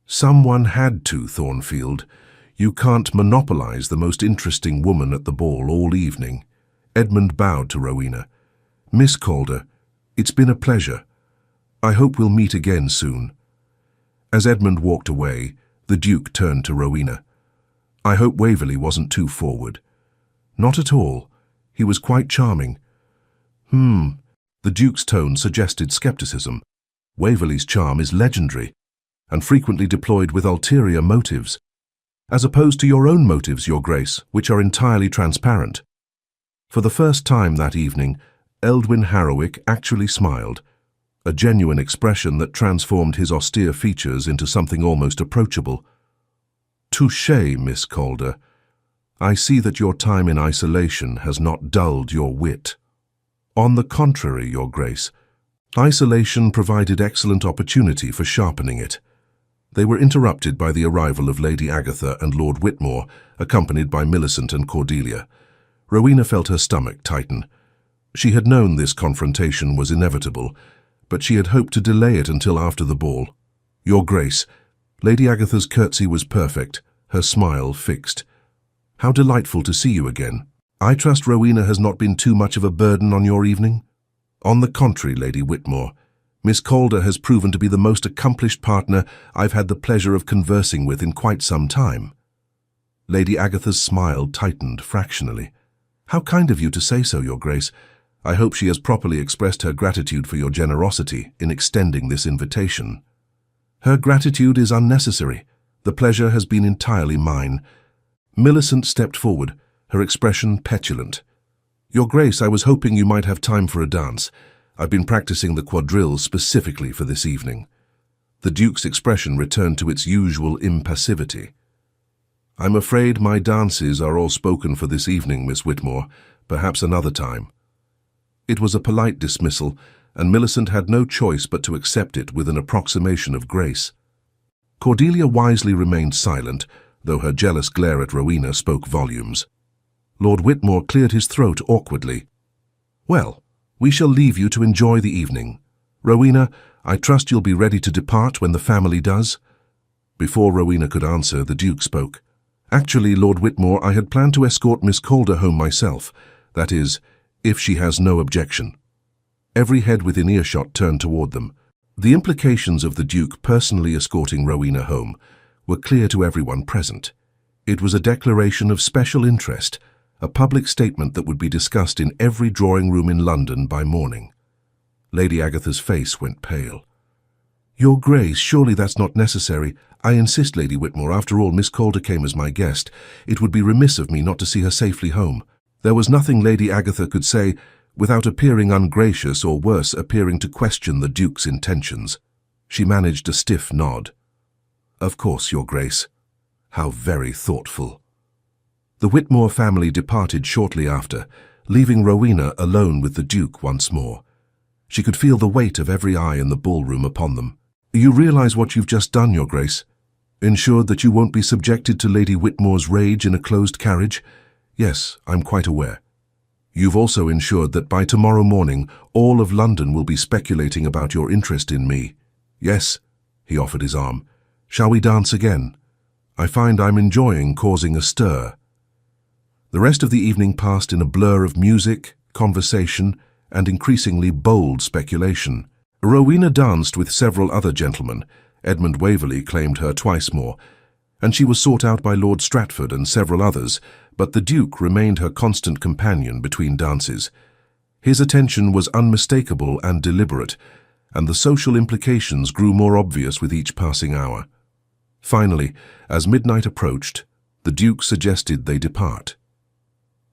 "Someone had to, Thornfield. You can't monopolize the most interesting woman at the ball all evening." Edmund bowed to Rowena. "Miss Calder, it's been a pleasure. I hope we'll meet again soon." As Edmund walked away, the Duke turned to Rowena. "I hope Waverley wasn't too forward." "Not at all. He was quite charming." The Duke's tone suggested skepticism. "Waverley's charm is legendary, and frequently deployed with ulterior motives, as opposed to your own motives, Your Grace, which are entirely transparent." For the first time that evening, Eldwin Harrowick actually smiled, a genuine expression that transformed his austere features into something almost approachable. "Touché, Miss Calder. I see that your time in isolation has not dulled your wit." "On the contrary, Your Grace. Isolation provided excellent opportunity for sharpening it." They were interrupted by the arrival of Lady Agatha and Lord Whitmore, accompanied by Millicent and Cordelia. Rowena felt her stomach tighten. She had known this confrontation was inevitable, but she had hoped to delay it until after the ball. "Your Grace." Lady Agatha's curtsy was perfect, her smile fixed. "How delightful to see you again. I trust Rowena has not been too much of a burden on your evening?" "On the contrary, Lady Whitmore. Miss Calder has proven to be the most accomplished partner I've had the pleasure of conversing with in quite some time." Lady Agatha's smile tightened fractionally. "How kind of you to say so, Your Grace. I hope she has properly expressed her gratitude for your generosity in extending this invitation." "Her gratitude is unnecessary. The pleasure has been entirely mine." Millicent stepped forward, her expression petulant. "Your Grace, I was hoping you might have time for a dance. I've been practicing the quadrilles specifically for this evening." The Duke's expression returned to its usual impassivity. "I'm afraid my dances are all spoken for this evening, Miss Whitmore. Perhaps another time." It was a polite dismissal, and Millicent had no choice but to accept it with an approximation of grace. Cordelia wisely remained silent, though her jealous glare at Rowena spoke volumes. Lord Whitmore cleared his throat awkwardly. "Well, we shall leave you to enjoy the evening. Rowena, I trust you'll be ready to depart when the family does." Before Rowena could answer, the Duke spoke. "Actually, Lord Whitmore, I had planned to escort Miss Calder home myself. That is, if she has no objection." Every head within earshot turned toward them. The implications of the Duke personally escorting Rowena home were clear to everyone present. It was a declaration of special interest, a public statement that would be discussed in every drawing room in London by morning. Lady Agatha's face went pale. "Your Grace, surely that's not necessary. I insist, Lady Whitmore. After all, Miss Calder came as my guest. It would be remiss of me not to see her safely home." There was nothing Lady Agatha could say without appearing ungracious or worse, appearing to question the Duke's intentions. She managed a stiff nod. "Of course, Your Grace. How very thoughtful." The Whitmore family departed shortly after, leaving Rowena alone with the Duke once more. She could feel the weight of every eye in the ballroom upon them. "You realize what you've just done, Your Grace? Ensured that you won't be subjected to Lady Whitmore's rage in a closed carriage?" "Yes, I'm quite aware." "You've also ensured that by tomorrow morning all of London will be speculating about your interest in me." "Yes." He offered his arm. "Shall we dance again? I find I'm enjoying causing a stir." The rest of the evening passed in a blur of music, conversation, and increasingly bold speculation. Rowena danced with several other gentlemen. Edmund Waverley claimed her twice more, and she was sought out by Lord Stratford and several others, but the Duke remained her constant companion between dances. His attention was unmistakable and deliberate, and the social implications grew more obvious with each passing hour. Finally, as midnight approached, the Duke suggested they depart.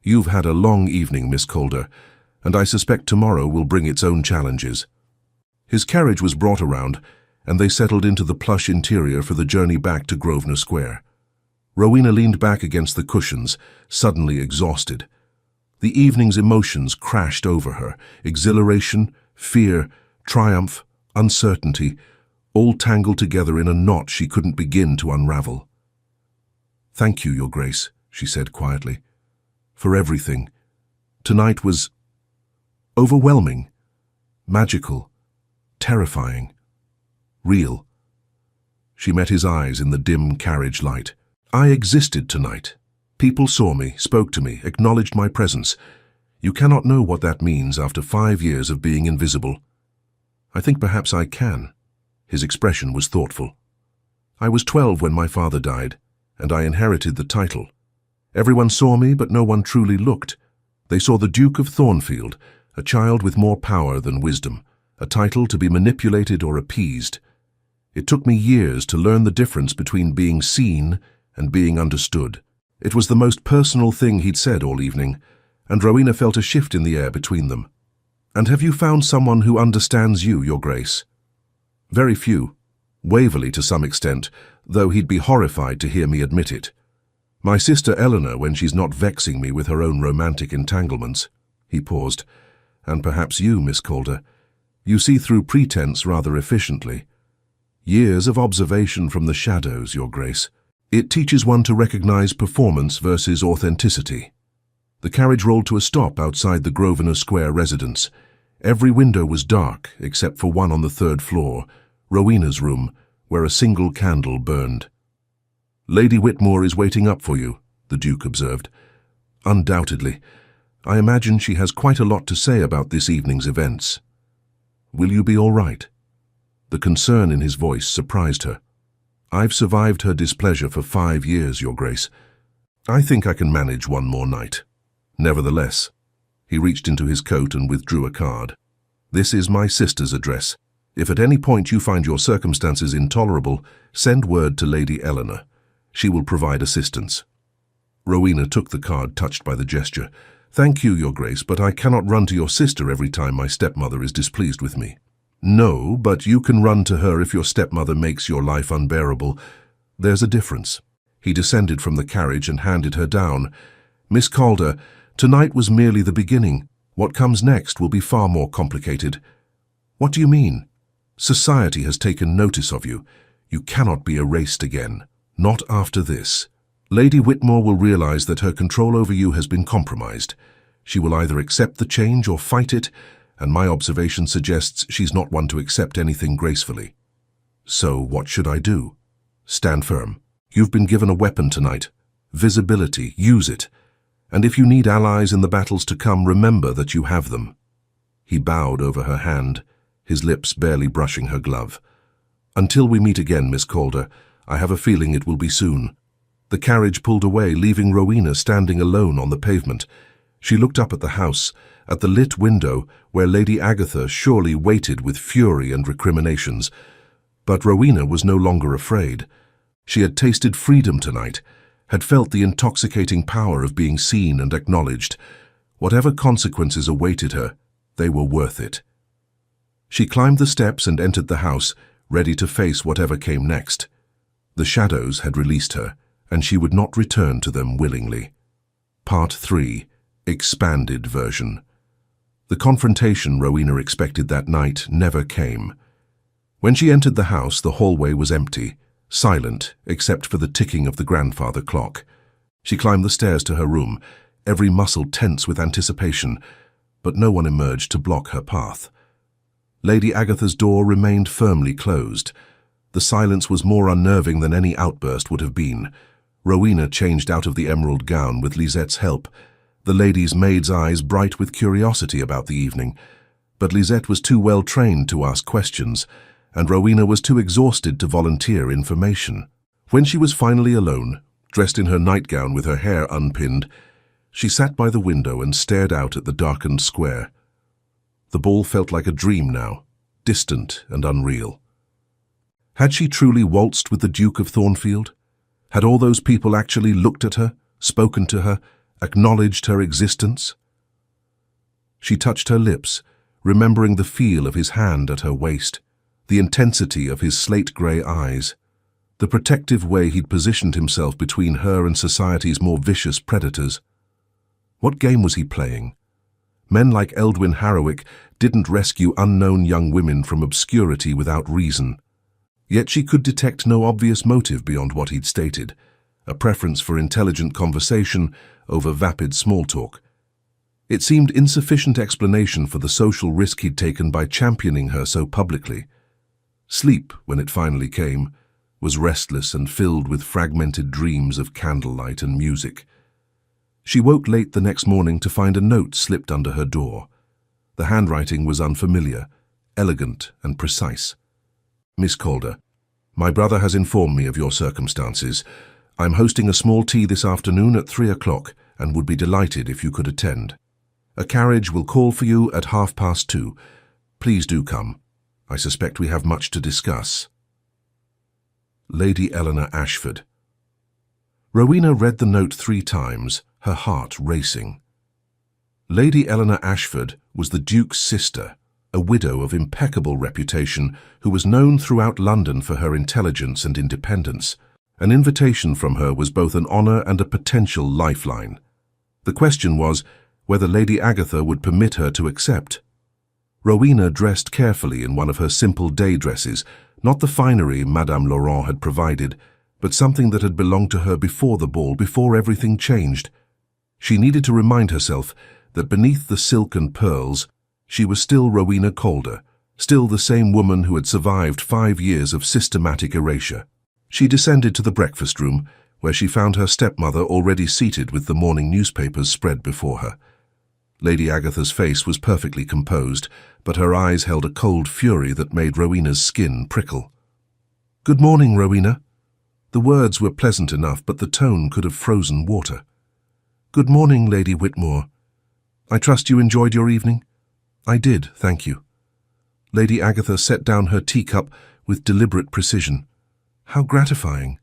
"You've had a long evening, Miss Calder, and I suspect tomorrow will bring its own challenges." His carriage was brought around, and they settled into the plush interior for the journey back to Grosvenor Square. Rowena leaned back against the cushions, suddenly exhausted. The evening's emotions crashed over her: exhilaration, fear, triumph, uncertainty, all tangled together in a knot she couldn't begin to unravel. "Thank you, Your Grace," she said quietly, "for everything. Tonight was overwhelming, magical, terrifying, real." She met his eyes in the dim carriage light. "I existed tonight. People saw me, spoke to me, acknowledged my presence. You cannot know what that means after 5 years of being invisible." "I think perhaps I can." His expression was thoughtful. "I was 12 when my father died, and I inherited the title. Everyone saw me, but no one truly looked. They saw the Duke of Thornfield, a child with more power than wisdom, a title to be manipulated or appeased. It took me years to learn the difference between being seen and being understood." It was the most personal thing he'd said all evening, and Rowena felt a shift in the air between them. "And have you found someone who understands you, Your Grace?" "Very few. Waverley to some extent, though he'd be horrified to hear me admit it. My sister Eleanor, when she's not vexing me with her own romantic entanglements." He paused. "And perhaps you, Miss Calder. You see through pretense rather efficiently. Years of observation from the shadows, Your Grace. It teaches one to recognize performance versus authenticity." The carriage rolled to a stop outside the Grosvenor Square residence. Every window was dark, except for one on the 3rd floor, Rowena's room, where a single candle burned. "Lady Whitmore is waiting up for you," the Duke observed. "Undoubtedly. I imagine she has quite a lot to say about this evening's events. Will you be all right?" The concern in his voice surprised her. "I've survived her displeasure for 5 years, Your Grace. I think I can manage one more night. Nevertheless," he reached into his coat and withdrew a card. "This is my sister's address. If at any point you find your circumstances intolerable, send word to Lady Eleanor. She will provide assistance." Rowena took the card, touched by the gesture. "Thank you, Your Grace, but I cannot run to your sister every time my stepmother is displeased with me." "No, but you can run to her if your stepmother makes your life unbearable. There's a difference." He descended from the carriage and handed her down. "Miss Calder, tonight was merely the beginning. What comes next will be far more complicated." "What do you mean?" "Society has taken notice of you. You cannot be erased again. Not after this. Lady Whitmore will realize that her control over you has been compromised. She will either accept the change or fight it, and my observation suggests she's not one to accept anything gracefully. So what should I do?" "Stand firm. You've been given a weapon tonight. Visibility. Use it. And if you need allies in the battles to come, remember that you have them." He bowed over her hand, his lips barely brushing her glove. "Until we meet again, Miss Calder, I have a feeling it will be soon." The carriage pulled away, leaving Rowena standing alone on the pavement. She looked up at the house, at the lit window where Lady Agatha surely waited with fury and recriminations. But Rowena was no longer afraid. She had tasted freedom tonight, had felt the intoxicating power of being seen and acknowledged. Whatever consequences awaited her, they were worth it. She climbed the steps and entered the house, ready to face whatever came next. The shadows had released her, and she would not return to them willingly. Part 3. Expanded version. The confrontation Rowena expected that night never came. When she entered the house, the hallway was empty, silent except for the ticking of the grandfather clock. She climbed the stairs to her room, every muscle tense with anticipation, but no one emerged to block her path. Lady Agatha's door remained firmly closed. The silence was more unnerving than any outburst would have been. Rowena changed out of the emerald gown with Lisette's help, the lady's maid's eyes bright with curiosity about the evening. But Lisette was too well trained to ask questions, and Rowena was too exhausted to volunteer information. When she was finally alone, dressed in her nightgown with her hair unpinned, she sat by the window and stared out at the darkened square. The ball felt like a dream now, distant and unreal. Had she truly waltzed with the Duke of Thornfield? Had all those people actually looked at her, spoken to her, acknowledged her existence? She touched her lips, remembering the feel of his hand at her waist, the intensity of his slate-grey eyes, the protective way he'd positioned himself between her and society's more vicious predators. What game was he playing? Men like Eldwin Harrowick didn't rescue unknown young women from obscurity without reason. Yet she could detect no obvious motive beyond what he'd stated, a preference for intelligent conversation over vapid small talk. It seemed insufficient explanation for the social risk he'd taken by championing her so publicly. Sleep, when it finally came, was restless and filled with fragmented dreams of candlelight and music. She woke late the next morning to find a note slipped under her door. The handwriting was unfamiliar, elegant and precise. Miss Calder, my brother has informed me of your circumstances. I'm hosting a small tea this afternoon at 3 o'clock and would be delighted if you could attend. A carriage will call for you at 2:30. Please do come. I suspect we have much to discuss. Lady Eleanor Ashford. Rowena read the note 3 times, her heart racing. Lady Eleanor Ashford was the Duke's sister, a widow of impeccable reputation who was known throughout London for her intelligence and independence. An invitation from her was both an honour and a potential lifeline. The question was whether Lady Agatha would permit her to accept. Rowena dressed carefully in one of her simple day dresses, not the finery Madame Laurent had provided, but something that had belonged to her before the ball, before everything changed. She needed to remind herself that beneath the silk and pearls, she was still Rowena Calder, still the same woman who had survived 5 years of systematic erasure. She descended to the breakfast room, where she found her stepmother already seated with the morning newspapers spread before her. Lady Agatha's face was perfectly composed, but her eyes held a cold fury that made Rowena's skin prickle. "Good morning, Rowena." The words were pleasant enough, but the tone could have frozen water. "Good morning, Lady Whitmore. I trust you enjoyed your evening?" "I did, thank you." Lady Agatha set down her teacup with deliberate precision. "How gratifying.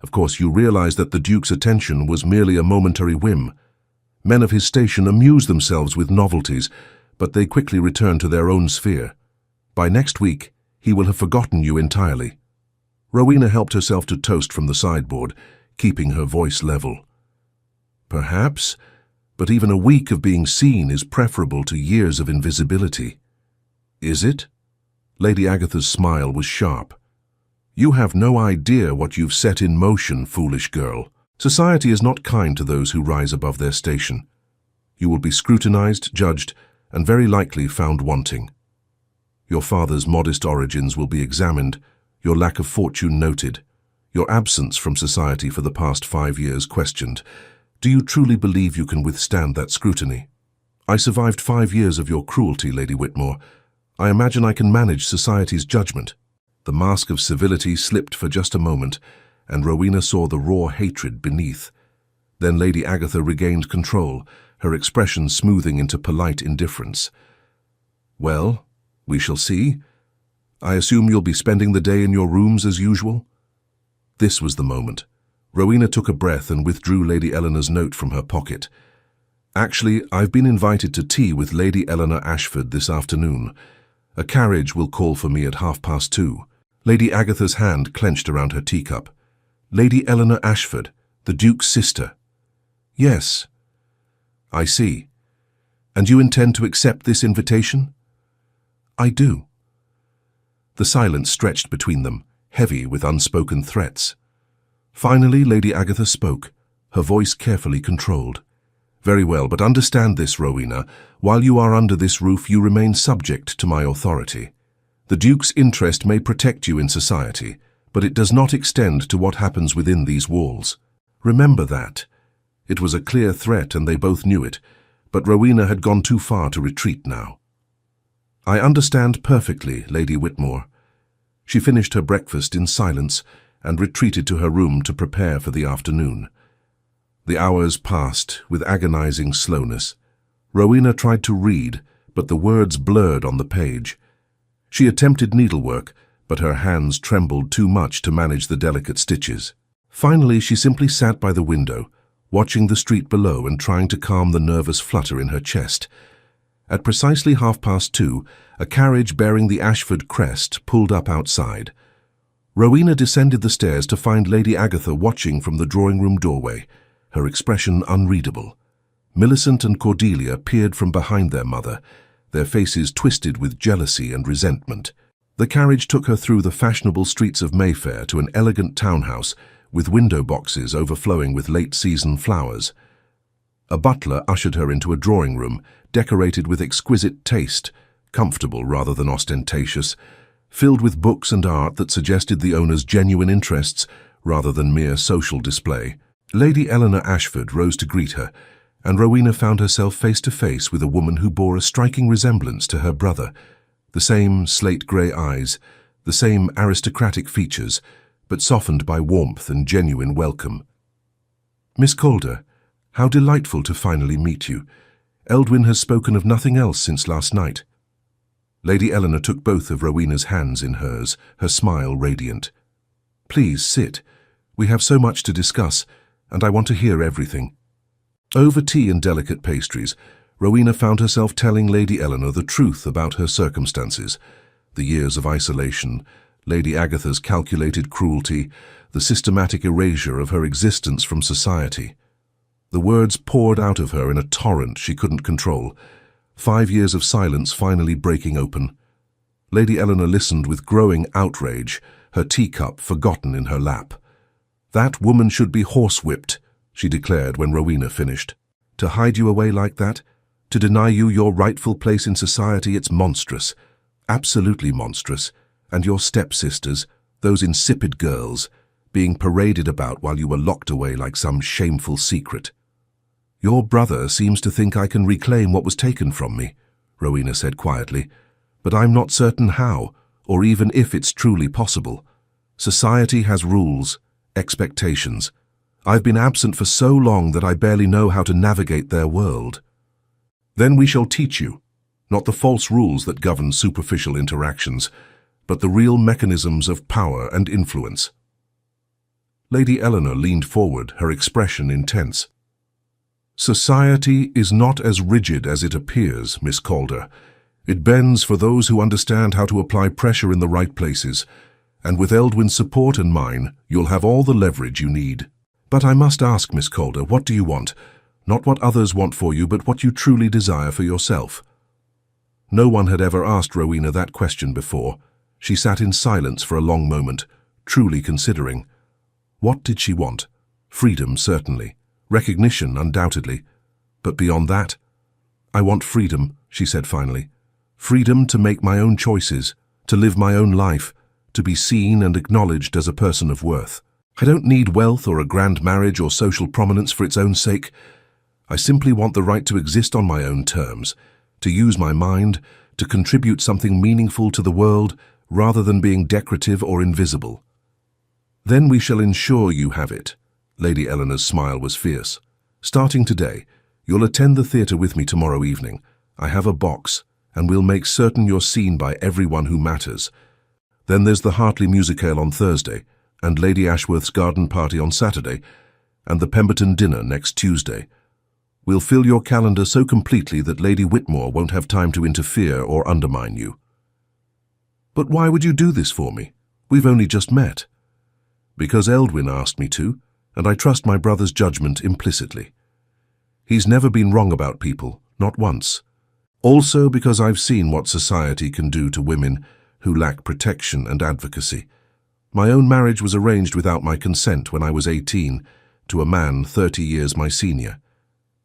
Of course, you realize that the Duke's attention was merely a momentary whim. Men of his station amuse themselves with novelties, but they quickly return to their own sphere. By next week, he will have forgotten you entirely." Rowena helped herself to toast from the sideboard, keeping her voice level. "Perhaps, but even a week of being seen is preferable to years of invisibility." "Is it?" Lady Agatha's smile was sharp. "You have no idea what you've set in motion, foolish girl. Society is not kind to those who rise above their station. You will be scrutinized, judged, and very likely found wanting. Your father's modest origins will be examined, your lack of fortune noted, your absence from society for the past 5 years questioned. Do you truly believe you can withstand that scrutiny? I survived 5 years of your cruelty, Lady Whitmore. I imagine I can manage society's judgment." The mask of civility slipped for just a moment, and Rowena saw the raw hatred beneath. Then Lady Agatha regained control, her expression smoothing into polite indifference. "Well, we shall see. I assume you'll be spending the day in your rooms as usual?" This was the moment. Rowena took a breath and withdrew Lady Eleanor's note from her pocket. "Actually, I've been invited to tea with Lady Eleanor Ashford this afternoon. A carriage will call for me at 2:30. Lady Agatha's hand clenched around her teacup. "Lady Eleanor Ashford, the Duke's sister." "Yes." "I see. And you intend to accept this invitation?" "I do." The silence stretched between them, heavy with unspoken threats. Finally, Lady Agatha spoke, her voice carefully controlled. "Very well, but understand this, Rowena. While you are under this roof, you remain subject to my authority. The Duke's interest may protect you in society, but it does not extend to what happens within these walls. Remember that." It was a clear threat, and they both knew it, but Rowena had gone too far to retreat now. "I understand perfectly, Lady Whitmore." She finished her breakfast in silence and retreated to her room to prepare for the afternoon. The hours passed with agonizing slowness. Rowena tried to read, but the words blurred on the page. She attempted needlework, but her hands trembled too much to manage the delicate stitches. Finally, she simply sat by the window, watching the street below and trying to calm the nervous flutter in her chest. At precisely 2:30, a carriage bearing the Ashford crest pulled up outside. Rowena descended the stairs to find Lady Agatha watching from the drawing-room doorway, her expression unreadable. Millicent and Cordelia peered from behind their mother, their faces twisted with jealousy and resentment. The carriage took her through the fashionable streets of Mayfair to an elegant townhouse with window boxes overflowing with late-season flowers. A butler ushered her into a drawing room decorated with exquisite taste, comfortable rather than ostentatious, filled with books and art that suggested the owner's genuine interests rather than mere social display. Lady Eleanor Ashford rose to greet her, and Rowena found herself face to face with a woman who bore a striking resemblance to her brother. The same slate-grey eyes, the same aristocratic features, but softened by warmth and genuine welcome. "Miss Calder, how delightful to finally meet you. Eldwin has spoken of nothing else since last night." Lady Eleanor took both of Rowena's hands in hers, her smile radiant. "Please sit. We have so much to discuss, and I want to hear everything." Over tea and delicate pastries, Rowena found herself telling Lady Eleanor the truth about her circumstances, the years of isolation, Lady Agatha's calculated cruelty, the systematic erasure of her existence from society. The words poured out of her in a torrent she couldn't control, 5 years of silence finally breaking open. Lady Eleanor listened with growing outrage, her teacup forgotten in her lap. "That woman should be horsewhipped," she declared when Rowena finished. "To hide you away like that? To deny you your rightful place in society, it's monstrous. Absolutely monstrous. And your stepsisters, those insipid girls, being paraded about while you were locked away like some shameful secret." "Your brother seems to think I can reclaim what was taken from me," Rowena said quietly, "but I'm not certain how, or even if it's truly possible. Society has rules, expectations. I've been absent for so long that I barely know how to navigate their world." "Then we shall teach you, not the false rules that govern superficial interactions, but the real mechanisms of power and influence." Lady Eleanor leaned forward, her expression intense. "Society is not as rigid as it appears, Miss Calder. It bends for those who understand how to apply pressure in the right places, and with Eldwin's support and mine, you'll have all the leverage you need. But I must ask, Miss Calder, what do you want? Not what others want for you, but what you truly desire for yourself." No one had ever asked Rowena that question before. She sat in silence for a long moment, truly considering. What did she want? Freedom, certainly. Recognition, undoubtedly. But beyond that? "I want freedom," she said finally. "Freedom to make my own choices, to live my own life, to be seen and acknowledged as a person of worth. I don't need wealth or a grand marriage or social prominence for its own sake. I simply want the right to exist on my own terms, to use my mind, to contribute something meaningful to the world rather than being decorative or invisible." "Then we shall ensure you have it." Lady Eleanor's smile was fierce. "Starting today, you'll attend the theatre with me tomorrow evening. I have a box, and we'll make certain you're seen by everyone who matters. Then there's the Hartley musicale on Thursday, and Lady Ashworth's garden party on Saturday, and the Pemberton dinner next Tuesday. We'll fill your calendar so completely that Lady Whitmore won't have time to interfere or undermine you." "But why would you do this for me? We've only just met." "Because Eldwin asked me to, and I trust my brother's judgment implicitly. He's never been wrong about people, not once. Also because I've seen what society can do to women who lack protection and advocacy. My own marriage was arranged without my consent when I was 18 to a man 30 years my senior.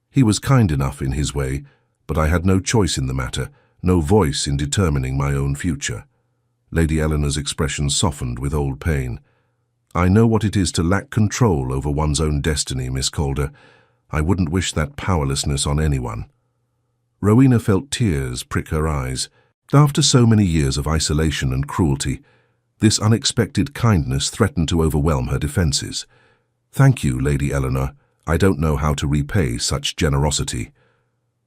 He was kind enough in his way, but I had no choice in the matter, no voice in determining my own future." Lady Eleanor's expression softened with old pain. "I know what it is to lack control over one's own destiny, Miss Calder. I wouldn't wish that powerlessness on anyone." Rowena felt tears prick her eyes. After so many years of isolation and cruelty, this unexpected kindness threatened to overwhelm her defenses. "Thank you, Lady Eleanor. I don't know how to repay such generosity."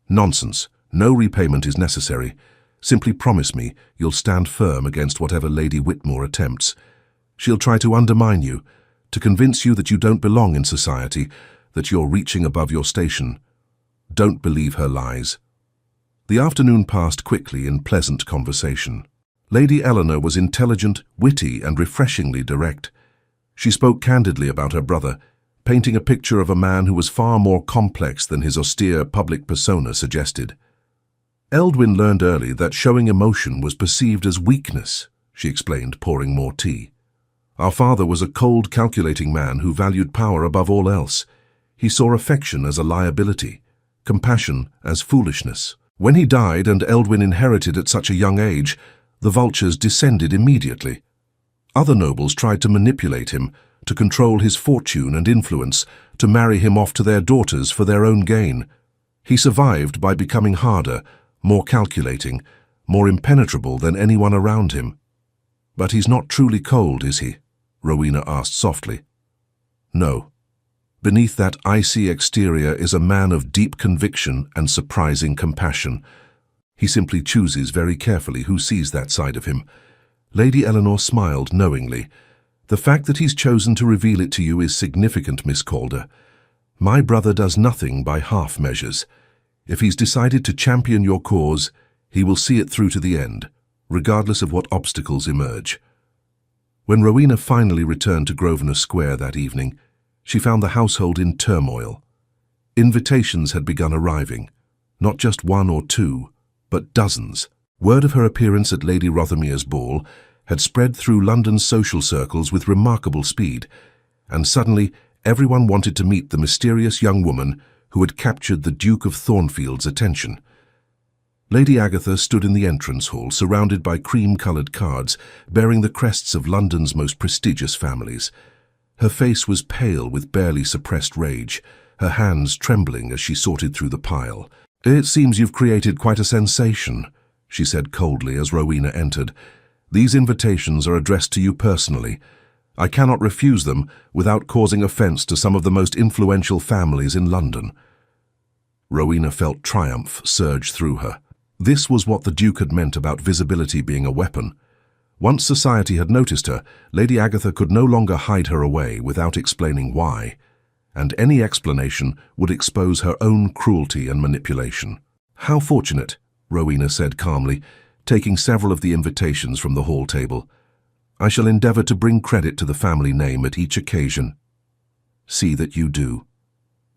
"Nonsense. No repayment is necessary. Simply promise me you'll stand firm against whatever Lady Whitmore attempts. She'll try to undermine you, to convince you that you don't belong in society, that you're reaching above your station. Don't believe her lies." The afternoon passed quickly in pleasant conversation. Lady Eleanor was intelligent, witty, and refreshingly direct. She spoke candidly about her brother, painting a picture of a man who was far more complex than his austere public persona suggested. Eldwin learned early that showing emotion was perceived as weakness, she explained, pouring more tea. Our father was a cold, calculating man who valued power above all else. He saw affection as a liability, compassion as foolishness. When he died and Eldwin inherited at such a young age, the vultures descended immediately. Other nobles tried to manipulate him, to control his fortune and influence, to marry him off to their daughters for their own gain. He survived by becoming harder, more calculating, more impenetrable than anyone around him. "But he's not truly cold, is he?" Rowena asked softly. "No. Beneath that icy exterior is a man of deep conviction and surprising compassion. He simply chooses very carefully who sees that side of him." Lady Eleanor smiled knowingly. "The fact that he's chosen to reveal it to you is significant, Miss Calder. My brother does nothing by half measures. If he's decided to champion your cause, he will see it through to the end, regardless of what obstacles emerge." When Rowena finally returned to Grosvenor Square that evening, she found the household in turmoil. Invitations had begun arriving, not just one or two, but dozens. Word of her appearance at Lady Rothermere's ball had spread through London's social circles with remarkable speed, and suddenly everyone wanted to meet the mysterious young woman who had captured the Duke of Thornfield's attention. Lady Agatha stood in the entrance hall, surrounded by cream-coloured cards bearing the crests of London's most prestigious families. Her face was pale with barely suppressed rage, her hands trembling as she sorted through the pile. "It seems you've created quite a sensation," she said coldly as Rowena entered. "These invitations are addressed to you personally. I cannot refuse them without causing offence to some of the most influential families in London." Rowena felt triumph surge through her. This was what the Duke had meant about visibility being a weapon. Once society had noticed her, Lady Agatha could no longer hide her away without explaining why, and any explanation would expose her own cruelty and manipulation. "How fortunate," Rowena said calmly, taking several of the invitations from the hall table. "I shall endeavour to bring credit to the family name at each occasion." "See that you do.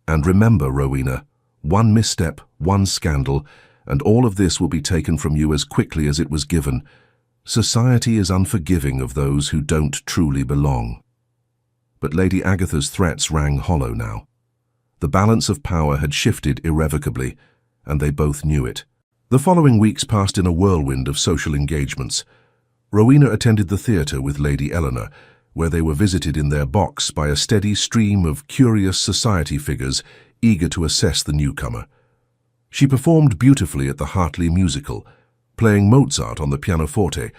And remember, Rowena, one misstep, one scandal, and all of this will be taken from you as quickly as it was given. Society is unforgiving of those who don't truly belong." But Lady Agatha's threats rang hollow now. The balance of power had shifted irrevocably, and they both knew it. The following weeks passed in a whirlwind of social engagements. Rowena attended the theatre with Lady Eleanor, where they were visited in their box by a steady stream of curious society figures eager to assess the newcomer. She performed beautifully at the Hartley musical, playing Mozart on the pianoforte,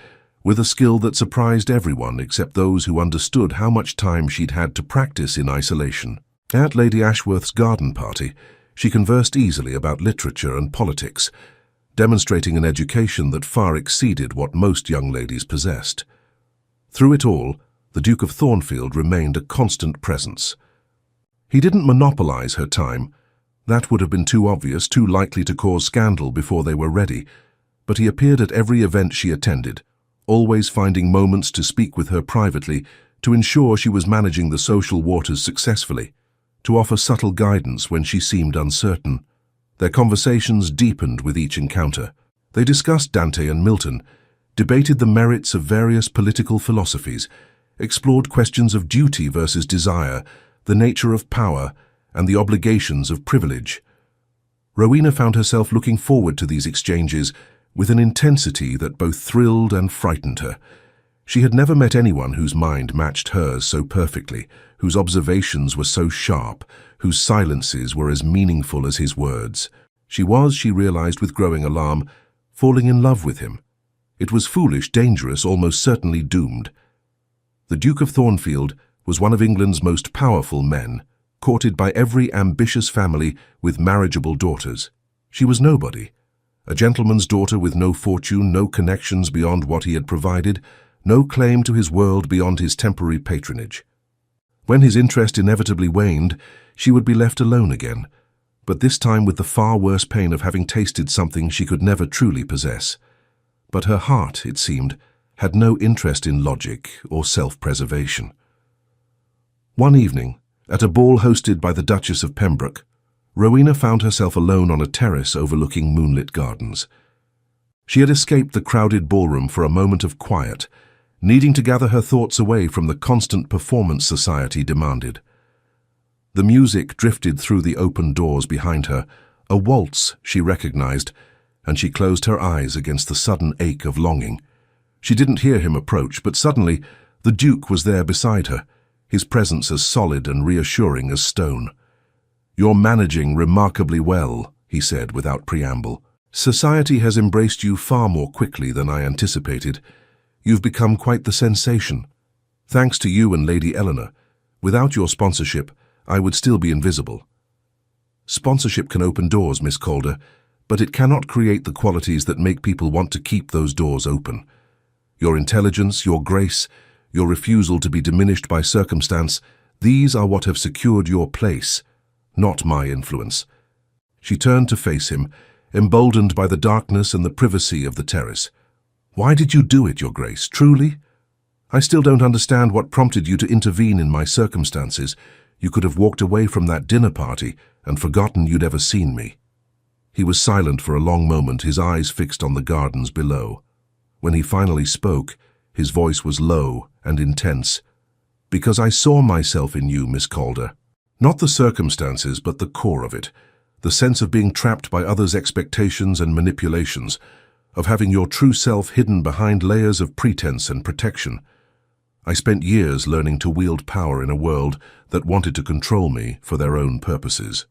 with a skill that surprised everyone except those who understood how much time she'd had to practice in isolation. At Lady Ashworth's garden party, she conversed easily about literature and politics, demonstrating an education that far exceeded what most young ladies possessed. Through it all, the Duke of Thornfield remained a constant presence. He didn't monopolize her time. That would have been too obvious, too likely to cause scandal before they were ready. But he appeared at every event she attended, always finding moments to speak with her privately, to ensure she was managing the social waters successfully, to offer subtle guidance when she seemed uncertain. Their conversations deepened with each encounter. They discussed Dante and Milton, debated the merits of various political philosophies, explored questions of duty versus desire, the nature of power, and the obligations of privilege. Rowena found herself looking forward to these exchanges with an intensity that both thrilled and frightened her. She had never met anyone whose mind matched hers so perfectly, whose observations were so sharp, whose silences were as meaningful as his words. She was, she realized with growing alarm, falling in love with him. It was foolish, dangerous, almost certainly doomed. The Duke of Thornfield was one of England's most powerful men, courted by every ambitious family with marriageable daughters. She was nobody, a gentleman's daughter with no fortune, no connections beyond what he had provided, no claim to his world beyond his temporary patronage. When his interest inevitably waned, she would be left alone again, but this time with the far worse pain of having tasted something she could never truly possess. But her heart, it seemed, had no interest in logic or self-preservation. One evening, At a ball hosted by the Duchess of Pembroke, Rowena found herself alone on a terrace overlooking moonlit gardens. She had escaped the crowded ballroom for a moment of quiet, needing to gather her thoughts away from the constant performance society demanded. The music drifted through the open doors behind her, a waltz she recognized, and she closed her eyes against the sudden ache of longing. She didn't hear him approach, but suddenly the Duke was there beside her, his presence as solid and reassuring as stone. "You're managing remarkably well," he said without preamble. "Society has embraced you far more quickly than I anticipated. You've become quite the sensation. Thanks to you and Lady Eleanor. Without your sponsorship, I would still be invisible." Sponsorship can open doors, Miss Calder, but it cannot create the qualities that make people want to keep those doors open. Your intelligence, your grace, your refusal to be diminished by circumstance, these are what have secured your place, not my influence. She turned to face him, emboldened by the darkness and the privacy of the terrace. "Why did you do it, Your Grace, truly? I still don't understand what prompted you to intervene in my circumstances. You could have walked away from that dinner party and forgotten you'd ever seen me." He was silent for a long moment, his eyes fixed on the gardens below. When he finally spoke, his voice was low and intense. "Because I saw myself in you, Miss Calder. Not the circumstances, but the core of it. The sense of being trapped by others' expectations and manipulations, of having your true self hidden behind layers of pretense and protection. I spent years learning to wield power in a world that wanted to control me for their own purposes.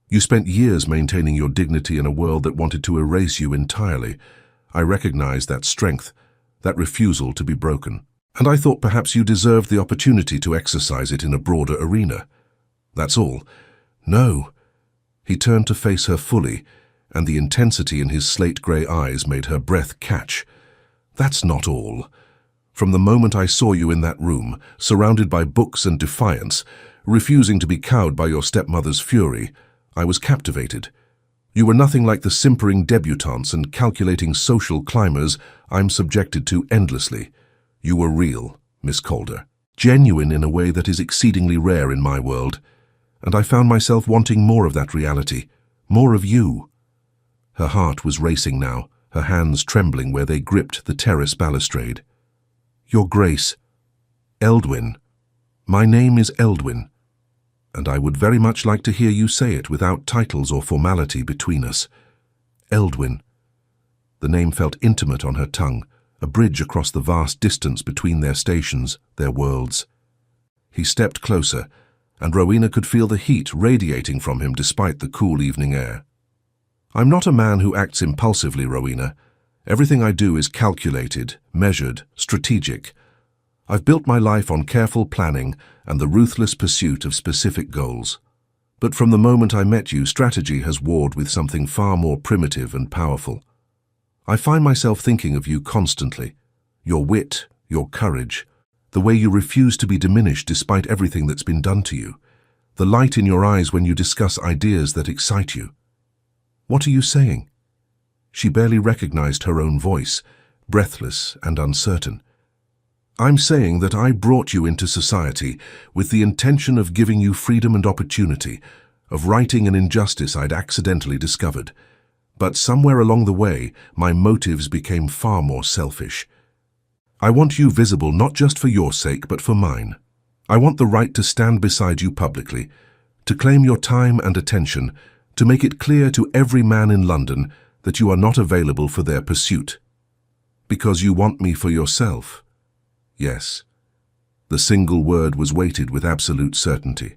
You spent years maintaining your dignity in a world that wanted to erase you entirely. I recognized that strength, that refusal to be broken. And I thought perhaps you deserved the opportunity to exercise it in a broader arena. That's all. No." He turned to face her fully, and the intensity in his slate-grey eyes made her breath catch. "That's not all. From the moment I saw you in that room, surrounded by books and defiance, refusing to be cowed by your stepmother's fury, I was captivated. You were nothing like the simpering debutantes and calculating social climbers I'm subjected to endlessly. You were real, Miss Calder, genuine in a way that is exceedingly rare in my world, and I found myself wanting more of that reality, more of you." Her heart was racing now, her hands trembling where they gripped the terrace balustrade. "Your Grace, Eldwin. My name is Eldwin, and I would very much like to hear you say it without titles or formality between us. Eldwin." The name felt intimate on her tongue, a bridge across the vast distance between their stations, their worlds. He stepped closer, and Rowena could feel the heat radiating from him despite the cool evening air. "I'm not a man who acts impulsively, Rowena. Everything I do is calculated, measured, strategic. I've built my life on careful planning and the ruthless pursuit of specific goals. But from the moment I met you, strategy has warred with something far more primitive and powerful. I find myself thinking of you constantly. Your wit, your courage, the way you refuse to be diminished despite everything that's been done to you, the light in your eyes when you discuss ideas that excite you. What are you saying?" She barely recognized her own voice, breathless and uncertain. "I'm saying that I brought you into society with the intention of giving you freedom and opportunity, of righting an injustice I'd accidentally discovered. But somewhere along the way, my motives became far more selfish. I want you visible not just for your sake, but for mine. I want the right to stand beside you publicly, to claim your time and attention, to make it clear to every man in London that you are not available for their pursuit. Because you want me for yourself." Yes. The single word was weighted with absolute certainty.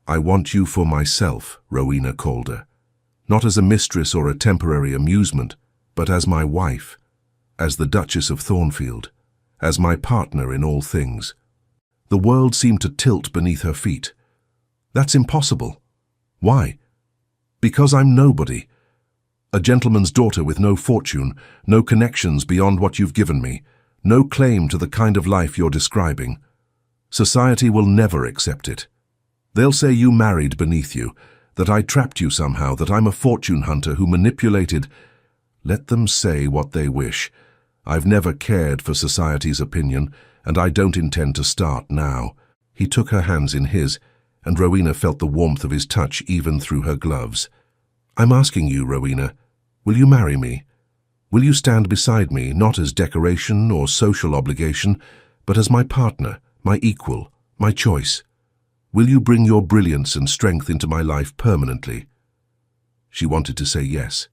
"I want you for myself, Rowena Calder. Not as a mistress or a temporary amusement, but as my wife, as the Duchess of Thornfield, as my partner in all things." The world seemed to tilt beneath her feet. "That's impossible." "Why?" "Because I'm nobody. A gentleman's daughter with no fortune, no connections beyond what you've given me, no claim to the kind of life you're describing. Society will never accept it. They'll say you married beneath you, that I trapped you somehow, that I'm a fortune hunter who manipulated. Let them say what they wish. I've never cared for society's opinion, and I don't intend to start now." He took her hands in his, and Rowena felt the warmth of his touch even through her gloves. "I'm asking you, Rowena, will you marry me? Will you stand beside me, not as decoration or social obligation, but as my partner, my equal, my choice? Will you bring your brilliance and strength into my life permanently?" She wanted to say yes.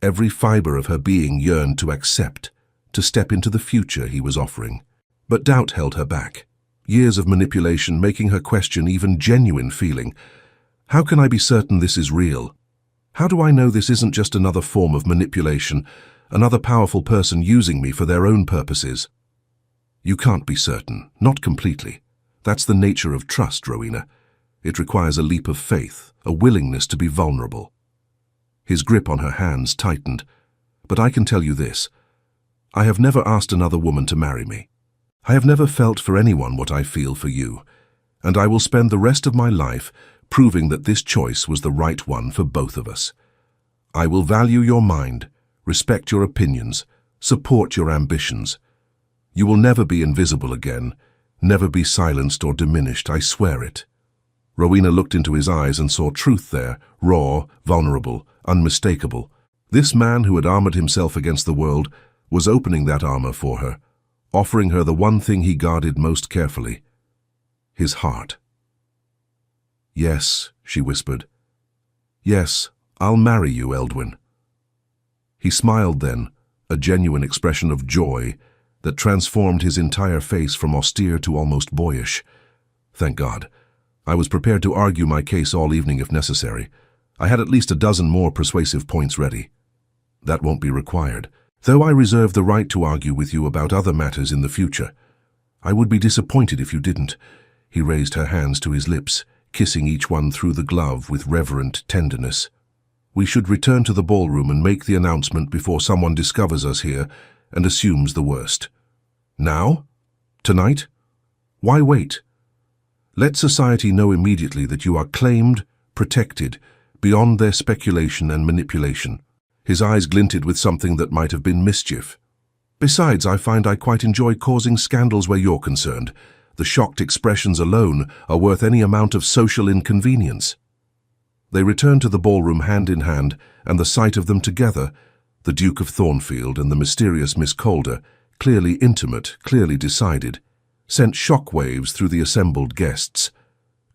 Every fiber of her being yearned to accept, to step into the future he was offering. But doubt held her back. Years of manipulation making her question even genuine feeling. How can I be certain this is real? How do I know this isn't just another form of manipulation, another powerful person using me for their own purposes? You can't be certain, not completely. That's the nature of trust, Rowena. It requires a leap of faith, a willingness to be vulnerable. His grip on her hands tightened. But I can tell you this. I have never asked another woman to marry me. I have never felt for anyone what I feel for you, and I will spend the rest of my life proving that this choice was the right one for both of us. I will value your mind, respect your opinions, support your ambitions. You will never be invisible again, never be silenced or diminished, I swear it. Rowena looked into his eyes and saw truth there, raw, vulnerable, unmistakable. This man who had armored himself against the world was opening that armor for her, offering her the one thing he guarded most carefully, his heart. "Yes," she whispered. "Yes, I'll marry you, Eldwin." He smiled then, a genuine expression of joy that transformed his entire face from austere to almost boyish. Thank God. I was prepared to argue my case all evening if necessary. I had at least a dozen more persuasive points ready. That won't be required, though I reserve the right to argue with you about other matters in the future. I would be disappointed if you didn't. He raised her hands to his lips, kissing each one through the glove with reverent tenderness. We should return to the ballroom and make the announcement before someone discovers us here and assumes the worst. Now? Tonight? Why wait? Let society know immediately that you are claimed, protected, beyond their speculation and manipulation. His eyes glinted with something that might have been mischief. Besides, I find I quite enjoy causing scandals where you're concerned. The shocked expressions alone are worth any amount of social inconvenience. They returned to the ballroom hand in hand, and the sight of them together, the Duke of Thornfield and the mysterious Miss Calder, clearly intimate, clearly decided, sent shock waves through the assembled guests.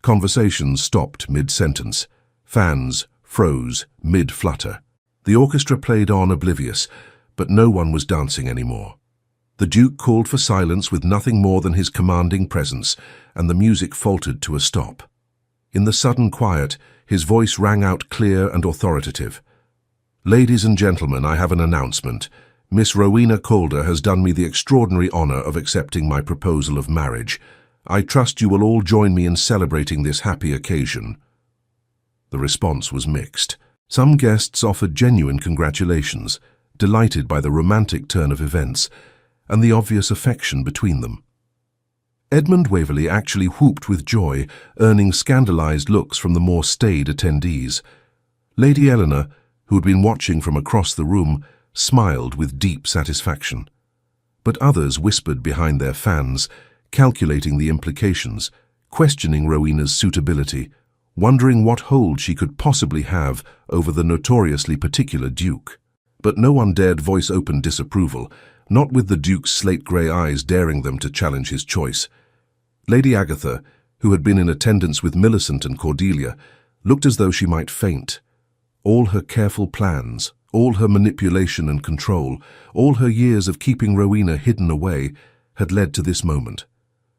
Conversations stopped mid-sentence. Fans froze mid-flutter. The orchestra played on oblivious, but no one was dancing anymore. The Duke called for silence with nothing more than his commanding presence, and the music faltered to a stop. In the sudden quiet, his voice rang out clear and authoritative. "Ladies and gentlemen, I have an announcement. Miss Rowena Calder has done me the extraordinary honor of accepting my proposal of marriage. I trust you will all join me in celebrating this happy occasion." The response was mixed. Some guests offered genuine congratulations, delighted by the romantic turn of events and the obvious affection between them. Edmund Waverley actually whooped with joy, earning scandalized looks from the more staid attendees. Lady Eleanor, who had been watching from across the room, smiled with deep satisfaction. But others whispered behind their fans, calculating the implications, questioning Rowena's suitability, wondering what hold she could possibly have over the notoriously particular Duke. But no one dared voice open disapproval, not with the Duke's slate-grey eyes daring them to challenge his choice. Lady Agatha, who had been in attendance with Millicent and Cordelia, looked as though she might faint. All her careful plans, all her manipulation and control, all her years of keeping Rowena hidden away, had led to this moment.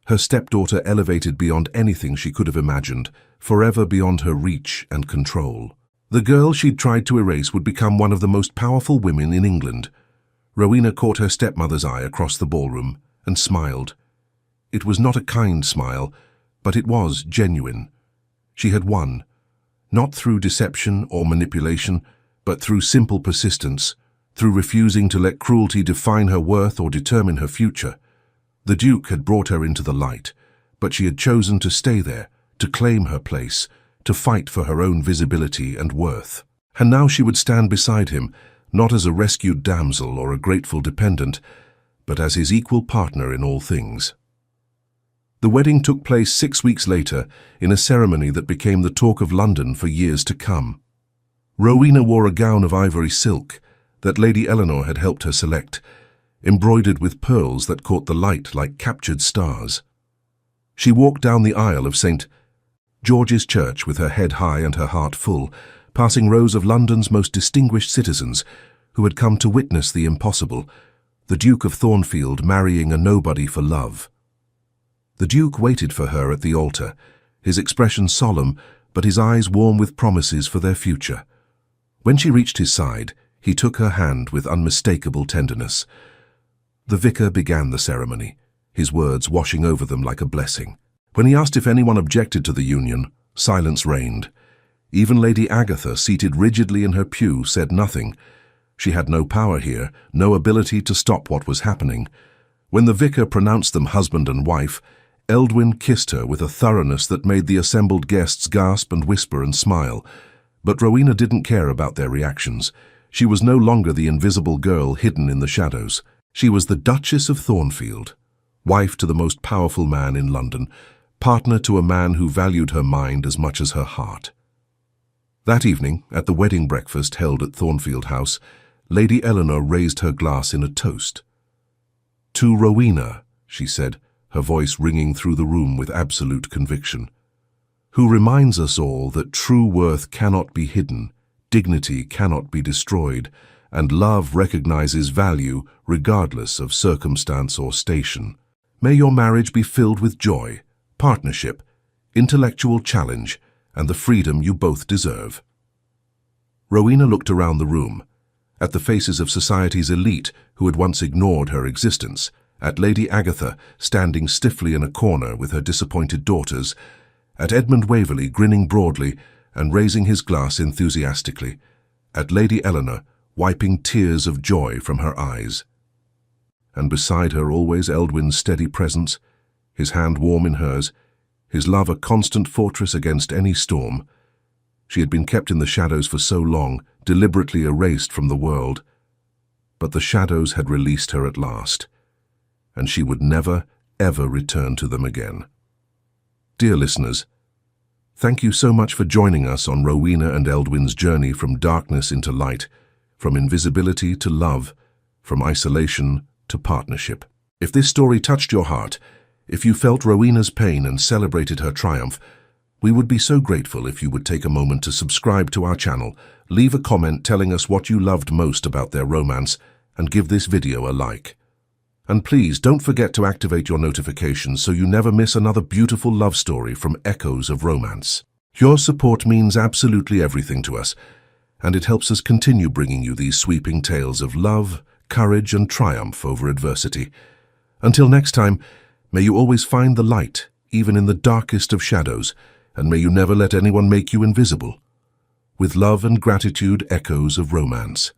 Her stepdaughter elevated beyond anything she could have imagined, forever beyond her reach and control. The girl she'd tried to erase would become one of the most powerful women in England. Rowena caught her stepmother's eye across the ballroom and smiled. It was not a kind smile, but it was genuine. She had won, not through deception or manipulation, but through simple persistence, through refusing to let cruelty define her worth or determine her future. The Duke had brought her into the light, but she had chosen to stay there, to claim her place, to fight for her own visibility and worth. And now she would stand beside him, not as a rescued damsel or a grateful dependent, but as his equal partner in all things. The wedding took place 6 weeks later in a ceremony that became the talk of London for years to come. Rowena wore a gown of ivory silk that Lady Eleanor had helped her select, embroidered with pearls that caught the light like captured stars. She walked down the aisle of St. George's Church with her head high and her heart full, passing rows of London's most distinguished citizens who had come to witness the impossible, the Duke of Thornfield marrying a nobody for love. The Duke waited for her at the altar, his expression solemn, but his eyes warm with promises for their future. When she reached his side, he took her hand with unmistakable tenderness. The vicar began the ceremony, his words washing over them like a blessing. When he asked if anyone objected to the union, silence reigned. Even Lady Agatha, seated rigidly in her pew, said nothing. She had no power here, no ability to stop what was happening. When the vicar pronounced them husband and wife, Eldwin kissed her with a thoroughness that made the assembled guests gasp and whisper and smile. But Rowena didn't care about their reactions. She was no longer the invisible girl hidden in the shadows. She was the Duchess of Thornfield, wife to the most powerful man in London, partner to a man who valued her mind as much as her heart. That evening, at the wedding breakfast held at Thornfield House, Lady Eleanor raised her glass in a toast. "To Rowena," she said, her voice ringing through the room with absolute conviction, "who reminds us all that true worth cannot be hidden, dignity cannot be destroyed, and love recognizes value regardless of circumstance or station. May your marriage be filled with joy, partnership, intellectual challenge, and the freedom you both deserve." Rowena looked around the room, at the faces of society's elite who had once ignored her existence, at Lady Agatha standing stiffly in a corner with her disappointed daughters, at Edmund Waverley grinning broadly and raising his glass enthusiastically, at Lady Eleanor wiping tears of joy from her eyes. And beside her always Eldwin's steady presence, his hand warm in hers, his love a constant fortress against any storm. She had been kept in the shadows for so long, deliberately erased from the world. But the shadows had released her at last, and she would never, ever return to them again. Dear listeners, thank you so much for joining us on Rowena and Eldwin's journey from darkness into light, from invisibility to love, from isolation to partnership. If this story touched your heart, if you felt Rowena's pain and celebrated her triumph, we would be so grateful if you would take a moment to subscribe to our channel, leave a comment telling us what you loved most about their romance, and give this video a like. And please don't forget to activate your notifications so you never miss another beautiful love story from Echoes of Romance. Your support means absolutely everything to us, and it helps us continue bringing you these sweeping tales of love, courage, and triumph over adversity. Until next time, may you always find the light, even in the darkest of shadows, and may you never let anyone make you invisible. With love and gratitude, Echoes of Romance.